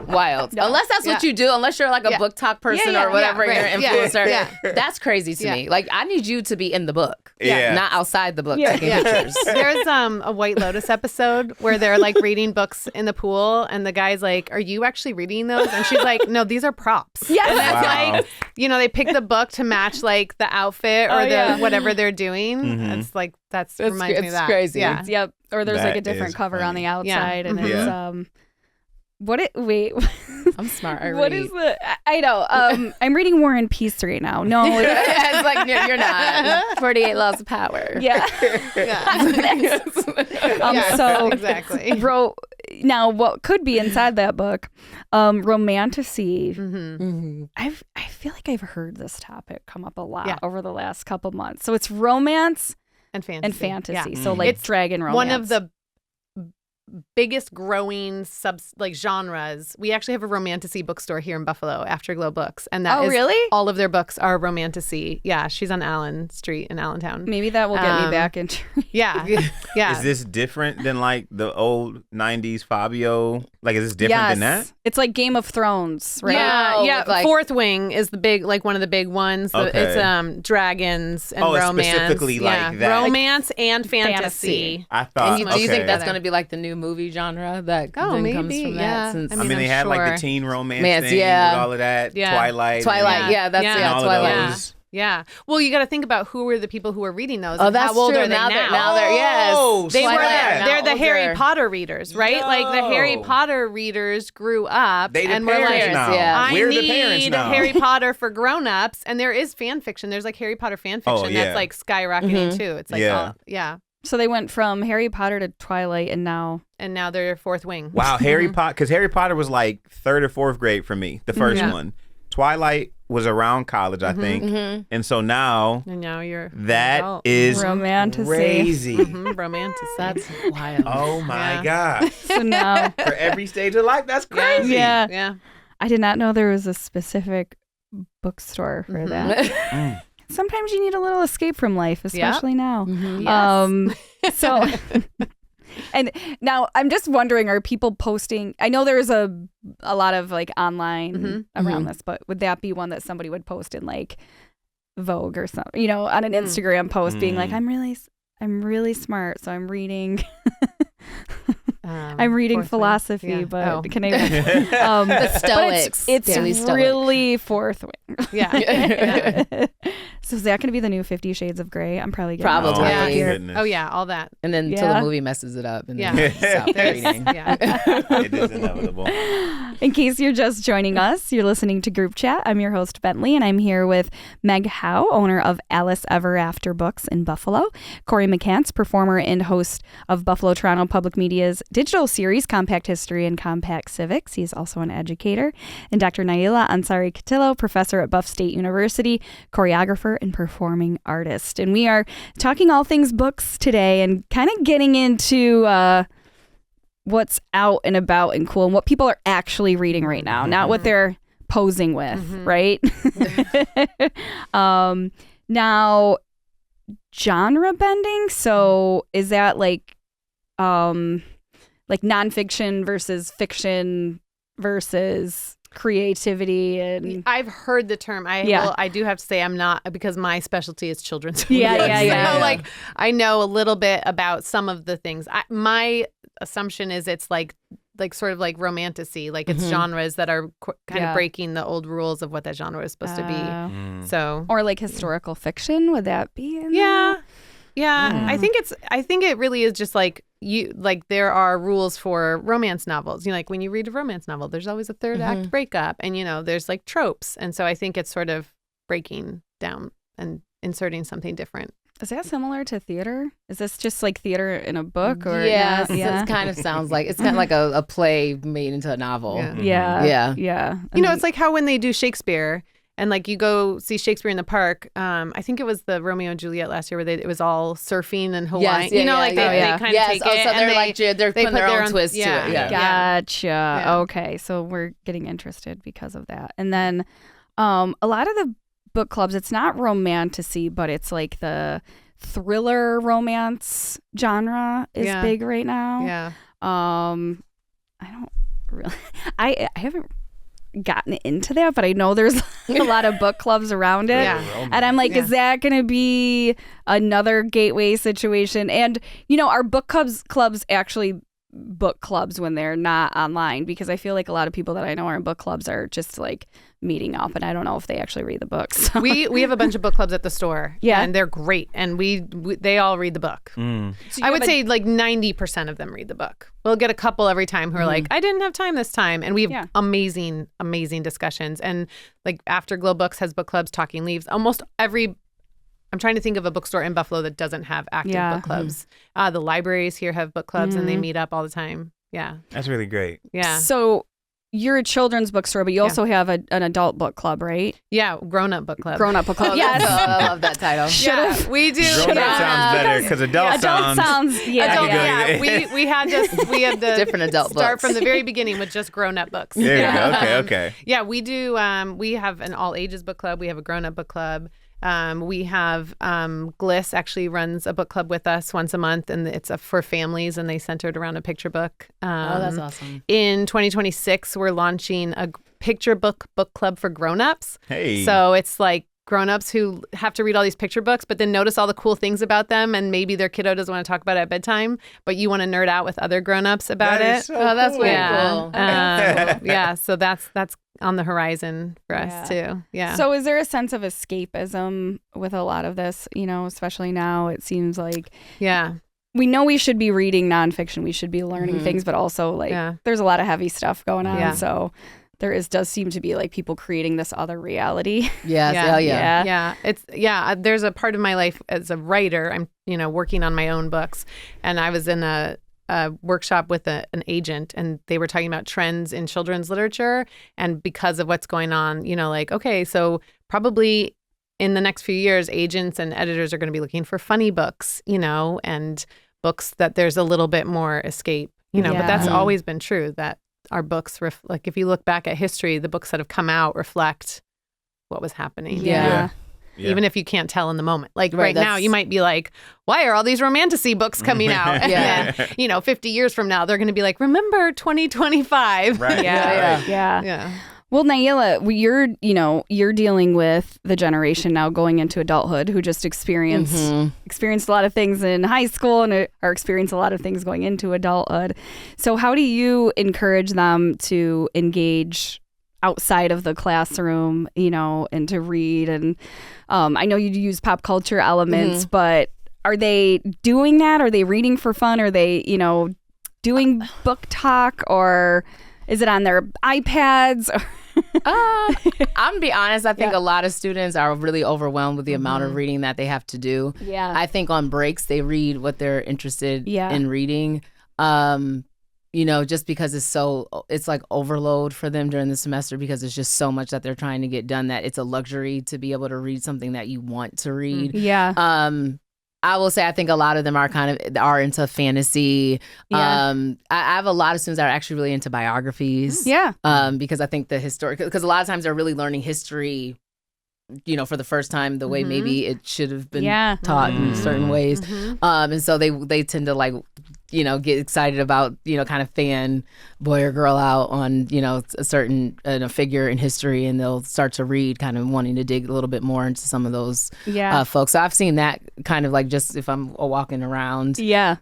Wild. No. Unless that's what you do, unless you're like a book talk person or whatever, you're an influencer. That's crazy to me. Like, I need you to be in the book. Not outside the book taking pictures. There's a White Lotus episode where they're like reading books in the pool and the guy's like, are you actually reading those? And she's like, no, these are props. Yes. And that's like, they pick the book to match like the outfit or the whatever they're doing. It's like, reminds me of that. It's crazy. Yep. Or there's like a different cover funny. on the outside and it's Wait. I'm smart. I What read. is the? I know. I'm reading War and Peace right now. No, It's like you're not. 48 Laws of Power. yeah. So exactly. Now, what could be inside that book? Romantasy. Mm-hmm. I feel like I've heard this topic come up a lot Yeah. over the last couple months. So it's romance And fantasy. and fantasy. Yeah. So like It's dragon romance. One of the biggest growing genres. We actually have a romantasy bookstore here in Buffalo, Afterglow Books, and that is really? all of their books are romantasy. Yeah, she's on Allen Street in Allentown. Maybe that will get me back into. Yeah, yeah. Is this different than like the old 90s Fabio? Like, is this different than that? It's like Game of Thrones, right? Yeah, Oh, yeah. like- Fourth Wing is the big, like one of the big ones. Okay. It's dragons and It's romance. specifically like that. Romance and fantasy. fantasy. I thought. And do you think okay. that's going to be like the new movie genre that Oh, then maybe, comes from yeah. that? Since I mean, I'm they had like sure. the teen romance Romance, thing yeah. with all of that. Yeah. Twilight. Twilight, yeah, that's Yeah. And all Twilight. of those. Yeah. Well, you got to think about who were the people who were reading those. Oh, and that's how old true. are they Now now? they're yes. Oh, They were snap. they're the Now Harry older. Potter readers, right? Like the Harry Yo. Potter readers grew up They the and were parents like, now. yeah. I We're need the parents now. Harry Potter for grown-ups, and there is fan fiction. There's like Harry Potter fan fiction Oh, yeah. that's like skyrocketing too. It's like Yeah. yeah. So they went from Harry Potter to Twilight, and now And now they're Fourth Wing. Wow, Harry Potter. Because Harry Potter was like 3rd or 4th grade for me, the first Yeah. one. Twilight was around college, I think. Mm-hmm. And so now And now you're an that adult. is Romantasy. crazy. Romantic. That's wild. Oh my Yeah. God. so now For every stage of life, that's crazy. yeah. Yeah. I did not know there was a specific bookstore for that. Mm. Sometimes you need a little escape from life, especially now. Mhm. Yes. So, and now I'm just wondering, are people posting? I know there's a lot of like online around this, but would that be one that somebody would post in like Vogue or something? You know, on an Instagram post, being like, I'm really smart, so I'm reading. I'm reading Fourth Wing. philosophy, Yeah. but Oh. can I? The but Stoics. it's Daily Stoic. really Fourth Wing. Yeah. So is that going to be the new 50 Shades of Grey? I'm probably getting Probably. Oh, off Yeah. my here. goodness. Oh yeah, all that. And then until Yeah. the movie messes it up. And Yeah. then stop There's- reading. yeah. It is inevitable. In case you're just joining us, you're listening to Group Chat. I'm your host, Bentley, and I'm here with Meg Howe, owner of Alice Ever After Books in Buffalo, Corey McCants, performer and host of Buffalo Toronto Public Media's digital series, Compact History and Compact Civics. He's also an educator. And Dr. Naila Ansari Katillo, professor at Buff State University, choreographer and performing artist. And we are talking all things books today and kind of getting into what's out and about and cool and what people are actually reading right now, not what they're posing with, right? Now, genre bending. So is that like nonfiction versus fiction versus creativity and I've heard the term. I do have to say I'm not, because my specialty is children's books. Yeah. So like I know a little bit about some of the things. My assumption is it's like sort of like romantasy, like it's genres that are kind of breaking the old rules of what that genre is supposed to be. So or like historical fiction, would that be in yeah. I think it really is just like there are rules for romance novels. You know, like when you read a romance novel, there's always a third act breakup, and you know, there's like tropes. And so I think it's sort of breaking down and inserting something different. Is that similar to theater? Is this just like theater in a book or yeah, not? it kind of sounds like it's kind of like a play made into a novel. Yeah. You know, it's like how when they do Shakespeare and like you go see Shakespeare in the park. I think it was the Romeo and Juliet last year where it was all surfing and Hawaiian. Yes, yeah, you know, yeah, like yeah, they yeah. kind of Yes, take oh, it. so and they're like they're they putting put their their own own- twist yeah, to it. Yeah. Gotcha. Yeah. Okay, so we're getting interested because of that. And then a lot of the book clubs, it's not romantasy, but it's like the thriller romance genre is Yeah. big right now. Yeah. I don't really I haven't gotten into that, but I know there's a lot of book clubs around it. Yeah. And I'm like, is that going to be another gateway situation? And, you know, are book clubs actually book clubs when they're not online, because I feel like a lot of people that I know are in book clubs are just like meeting up, and I don't know if they actually read the books. We have a bunch of book clubs at the store. Yeah. And they're great. And they all read the book. Mm. So I would say like 90% of them read the book. We'll get a couple every time who are like, I didn't have time this time. And we have amazing, amazing discussions. And like Afterglow Books has book clubs, Talking Leaves. Almost every, I'm trying to think of a bookstore in Buffalo that doesn't have active book clubs. The libraries here have book clubs and they meet up all the time. Yeah. That's really great. Yeah. So you're a children's bookstore, but you also have an adult book club, right? Yeah. Grown-up book club. Grown-up book club. Yes. I love that title. Yeah, we do. Grown up sounds better because adult sounds. Yeah. We had to Different adult start books. from the very beginning with just grown-up books. There you go. Okay. Yeah, we do. We have an all ages book club. We have a grown-up book club. We have Gliss actually runs a book club with us once a month, and it's for families, and they center it around a picture book. That's awesome. In 2026, we're launching a picture book club for grown-ups. Hey. So it's like grown-ups who have to read all these picture books, but then notice all the cool things about them, and maybe their kiddo doesn't want to talk about it at bedtime, but you want to nerd out with other grown-ups about That it. is so that's way cool. Yeah, so that's on the horizon for us too. Yeah. So is there a sense of escapism with a lot of this, especially now? It seems like we know we should be reading nonfiction, we should be learning things, but also like there's a lot of heavy stuff going on. Yeah. So does seem to be like people creating this other reality. Yes. Yeah. There's a part of my life as a writer. I'm working on my own books, and I was in a workshop with an agent, and they were talking about trends in children's literature, and because of what's going on, okay, so probably in the next few years, agents and editors are going to be looking for funny books, and books that there's a little bit more escape, but that's always been true, that our books, like if you look back at history, the books that have come out reflect what was happening. Yeah. Yeah. Even if you can't tell in the moment. Like right now, you might be like, why are all these romantasy books coming out? And then, 50 years from now, they're going to be like, remember 2025. Right. Yeah. Well, Nayela, you're dealing with the generation now going into adulthood who just experienced a lot of things in high school and are experiencing a lot of things going into adulthood. So how do you encourage them to engage outside of the classroom, and to read? And I know you use pop culture elements, but are they doing that? Are they reading for fun? Are they, doing book talk, or is it on their iPads? I'm gonna be honest. I think a lot of students are really overwhelmed with the amount of reading that they have to do. Yeah. I think on breaks they read what they're interested in reading. Just because it's like overload for them during the semester, because it's just so much that they're trying to get done that it's a luxury to be able to read something that you want to read. Yeah. I will say I think a lot of them are into fantasy. I have a lot of students that are actually really into biographies. Yeah. Because I think because a lot of times they're really learning history, for the first time, the way maybe it should have been taught in certain ways. And so they tend to get excited about, kind of fan boy or girl out on, a certain figure in history, and they'll start to read, kind of wanting to dig a little bit more into some of those folks. So I've seen that kind of just if I'm walking around. Yeah.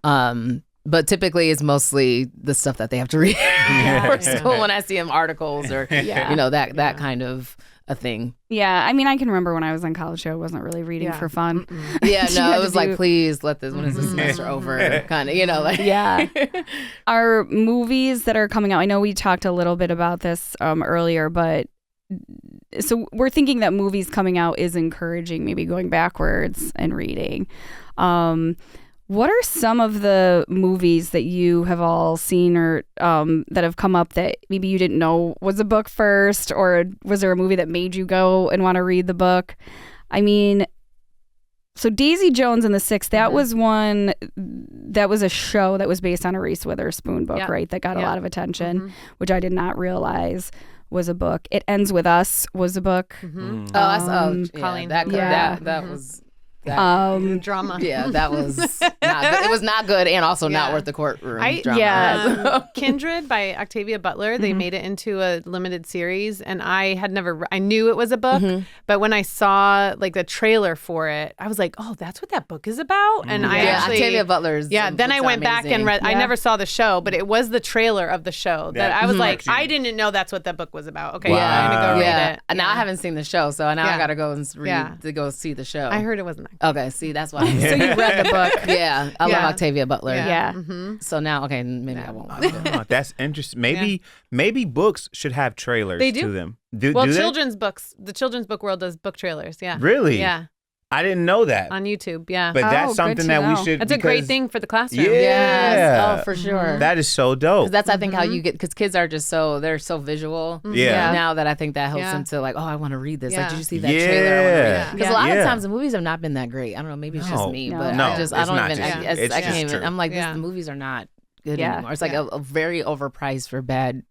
But typically it's mostly the stuff that they have to read for school when I see them articles or, that kind of a thing. Yeah, I mean, I can remember when I was on college show, I wasn't really reading for fun. Yeah, no, it was like, please let this, when is the semester over? Kind of, Yeah. Are movies that are coming out, I know we talked a little bit about this earlier, but so we're thinking that movies coming out is encouraging maybe going backwards and reading. What are some of the movies that you have all seen or that have come up that maybe you didn't know was a book first, or was there a movie that made you go and want to read the book? I mean, so Daisy Jones and the Six, that was one, that was a show that was based on a Reese Witherspoon book, right? That got a lot of attention, which I did not realize was a book. It Ends With Us was a book. Colleen. That was Drama. Yeah, that was not good. It was not good and also not worth the courtroom drama. Yeah. Kindred by Octavia Butler, they made it into a limited series, and I had never, I knew it was a book, but when I saw like the trailer for it, I was like, oh, that's what that book is about? And I actually, Octavia Butler's then I went back and read, I never saw the show, but it was the trailer of the show that I was like, I didn't know that's what that book was about. Okay, I'm going to go read it. And now I haven't seen the show, so now I got to go and read to go see the show. I heard it wasn't that good. Okay, see, that's why. So you read the book. Yeah, I love Octavia Butler. Yeah. So now, okay, maybe I won't watch it. Oh, that's interesting. Maybe books should have trailers They do. to them. Well, do they? children's books, the children's book world does book trailers. Yeah. Really? Yeah. I didn't know that. On YouTube. Yeah. But that's good something to that we know. should. That's a great because- thing for the classroom. Yeah. Yes. Oh, for sure. That is so dope. 'Cause that's, I think, how you get, because kids are just they're so visual. Yeah. Now that I think that helps Yeah. them to like, oh, I want to read this. Like, Yeah. did you see that trailer? I want to read Yeah. it. Because a lot Yeah. of times the movies have not been that great. I don't know. Maybe it's just No. me, No. but No, I it's don't not even. just I, you. I, It's I just can't even. true. I'm like, Yeah. the movies are not good Yeah. anymore. It's like Yeah. a very overpriced for bad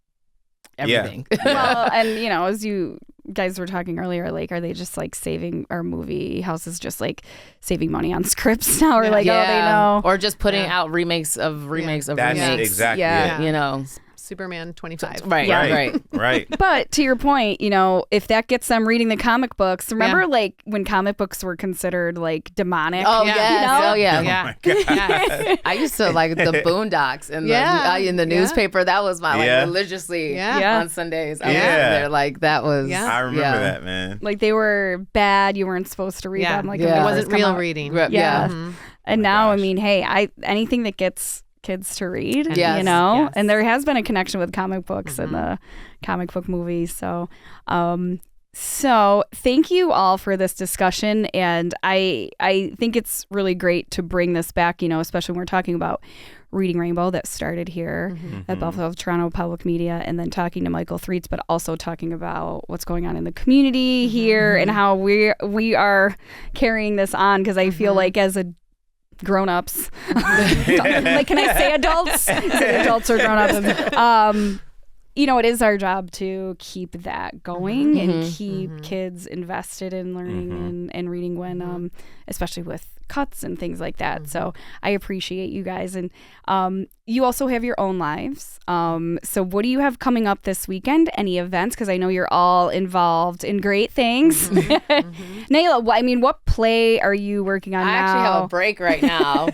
everything. Well, and as you guys were talking earlier, like, are they just like saving our movie houses, just like saving money on scripts now, or like, oh, they know, or just putting out remakes of remakes of That's remakes. exactly Yeah. it. You know, Superman 25. right, Yeah. right. Right. But to your point, if that gets them reading the comic books, remember like when comic books were considered like demonic? Oh Yeah. yes, oh yeah. Oh Yeah. my God. Yes. I used to like the Boondocks in the Yeah. in the Yeah. newspaper. That was my Yeah. religiously Yeah. on Sundays. I was Yeah. there like that was. Yeah. I remember that, man. Like they were bad. You weren't supposed to read Yeah. them. Like Yeah. when it they It first wasn't come real out. reading. Yeah. Mhm. And my now, I gosh. mean, hey, anything that gets kids to read, Yes. Yes. and there has been a connection with comic books and the comic book movies. So, so thank you all for this discussion. And I think it's really great to bring this back, especially when we're talking about Reading Rainbow that started here at Buffalo Toronto Public Media, and then talking to Mychal Threets, but also talking about what's going on in the community here and how we are carrying this on. Because I feel like as a grown-ups like, can I say adults? Is it adults or grown-ups? It is our job to keep that going and keep kids invested in learning and reading when especially with cuts and things like that. So I appreciate you guys. And you also have your own lives. So what do you have coming up this weekend? Any events? Because I know you're all involved in great things. Nayla, what play are you working on I now? actually have a break right now.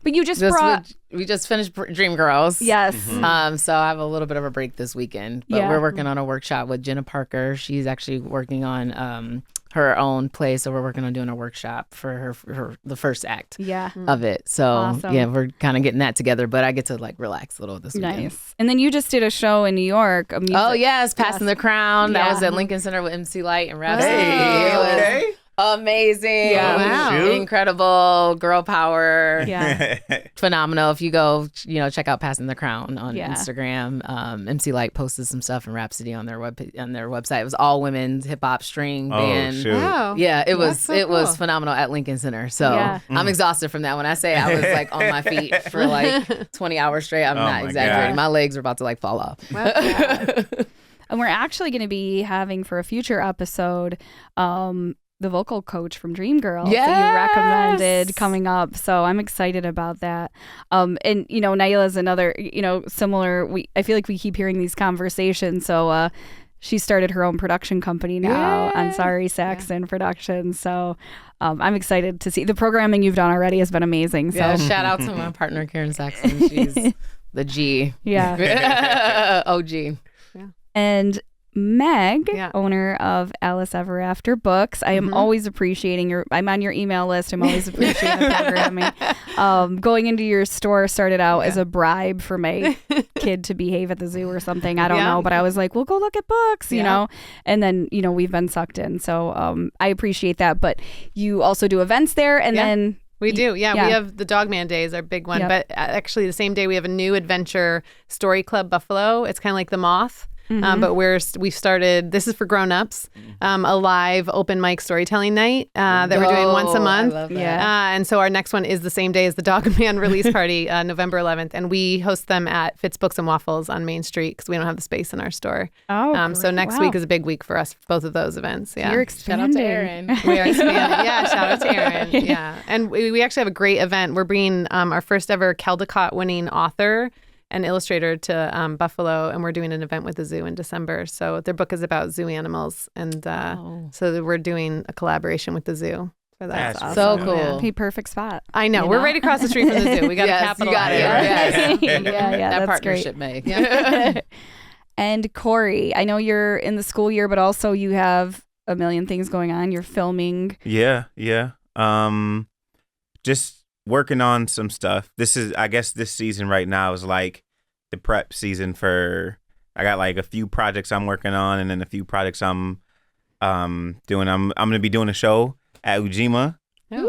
But you just brought... We just finished Dream Girls. Yes. So I have a little bit of a break this weekend, but Yeah. we're working on a workshop with Jenna Parker. She's actually working on her own play, so we're working on doing a workshop for her the first act of it. So Awesome. yeah, we're kind of getting that together, but I get to like relax a little this weekend. Nice. And then you just did a show in New York. Oh yes, Passing the Crown. That Yeah. was at Lincoln Center with MC Light and Rhapsody. Hey, It was okay. amazing. Yeah. Wow. Shoot. Incredible. Girl power. Yeah. Phenomenal. If you go, check out Passing the Crown on Yeah. Instagram. MC Light posted some stuff and Rhapsody on their website. It was all women's hip hop string band. shoot. Wow. Yeah, it was so it was cool. phenomenal at Lincoln Center. So Yeah. I'm exhausted from that. When I say I was like on my feet for like 20 hours straight, I'm Oh not my exaggerating. God. My legs are about to like fall off. And we're actually going to be having for a future episode the vocal coach from Dreamgirls that you Yes! recommended coming up. So I'm excited about that. And Naila's another, similar. I feel like we keep hearing these conversations. So she started her own production company now, Ansari Saxon Productions. So I'm excited to see the programming you've done already has been amazing. So Yeah, shout out to my partner Karen Saxon. She's the G. yeah. OG. And Meg, Yeah. owner of Alice Ever After Books, I am always appreciating I'm on your email list. I'm always appreciating the programming. Going into your store started out as a bribe for my kid to behave at the zoo or something. I don't know, but I was like, we'll go look at books, you know? And then, we've been sucked in. So I appreciate that. But you also do events there and then... We do. Yeah. Yeah. We have the Dogman Day is our big one. Yep. But actually the same day we have a new adventure story club Buffalo. It's kind of like the Moth. But we've started, this is for grown-ups, a live open mic storytelling night that we're doing once a month. I love that. And so our next one is the same day as the Dog Man release party, November 11th. And we host them at Fitz Books and Waffles on Main Street because we don't have the space in our store. Oh, so next week is a big week for us, both of those events. Yeah. You're Shout out expanding. to Erin. We are expanding. Yeah, shout out to Erin. Yeah. And we actually have a great event. We're bringing our first ever Caldecott winning author and illustrator to Buffalo, and we're doing an event with the zoo in December. So their book is about zoo animals, and so we're doing a collaboration with the zoo for that. That's So awesome. cool. Hey, perfect spot. I know. We're right across the street from the zoo. We got Yes, to you capitalize. got it. Yeah. Yes. Yeah, That that's great. partnership, Meg. And Corey, I know you're in the school year, but also you have a million things going on. You're filming. Yeah. Just working on some stuff. I guess this season right now is like the prep season for, I got like a few projects I'm working on and then a few projects I'm doing. I'm going to be doing a show at Ujima. Oh,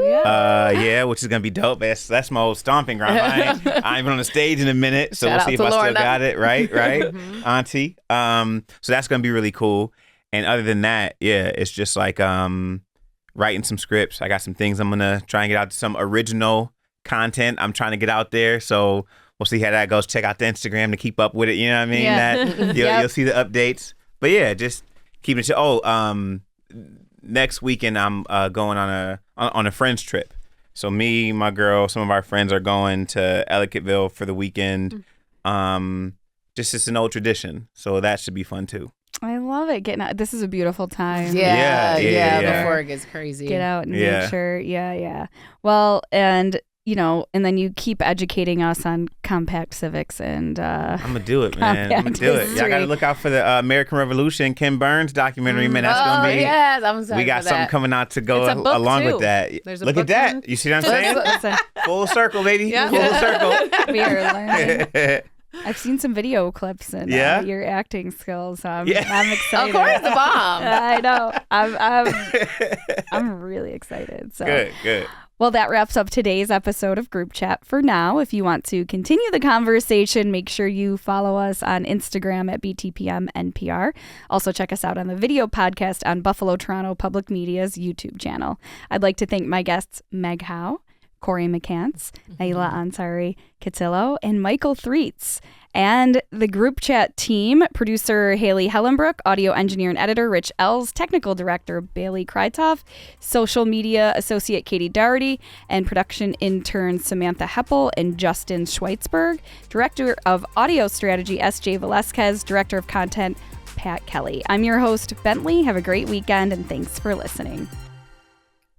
yeah. Which is gonna be dope. That's my old stomping ground. I ain't been on the stage in a minute, so Shout we'll out see if to I still Lorna. got it. Right, Auntie. So that's gonna be really cool. And other than that, yeah, it's just like writing some scripts. I got some things I'm gonna try and get out, some original content I'm trying to get out there. So we'll see how that goes. Check out the Instagram to keep up with it. You know what I mean? Yeah. That Yep. you'll see the updates. But yeah, just keeping it. Next weekend I'm going on a friends trip. So me, my girl, some of our friends are going to Ellicottville for the weekend. Just it's an old tradition, so that should be fun too. I love it. Getting out. This is a beautiful time. Yeah. Before it gets crazy. Get out in Yeah. nature. Yeah. Well, and and then you keep educating us on compact civics and I'm gonna do it, man. I'm gonna Compact do it. Y'all history. gotta look out for the American Revolution, Ken Burns documentary, man. That's gonna be. Yes, I'm excited We got for something that. coming out to go It's a book, along too. with that. There's a Look book at that. coming. You see what I'm saying? Listen, Full circle, baby. Yeah. Full circle. we are learning. I've seen some video clips and Yeah? your acting skills. So I'm Yeah. excited. Of course, the bomb. I know. I'm really excited. So Good. Well, that wraps up today's episode of Group Chat for now. If you want to continue the conversation, make sure you follow us on Instagram at BTPMNPR. Also, check us out on the video podcast on Buffalo Toronto Public Media's YouTube channel. I'd like to thank my guests, Meg Howe, Corey McCants, Naila Ansari Katillo, and Mychal Threets. And the Group Chat team, producer Haley Hellenbrook, audio engineer and editor Rich Ells, technical director Bailey Kreitoff, social media associate Katie Dougherty, and production intern Samantha Heppel and Justin Schweitzberg, director of audio strategy S.J. Velasquez, director of content Pat Kelly. I'm your host, Bentley. Have a great weekend, and thanks for listening.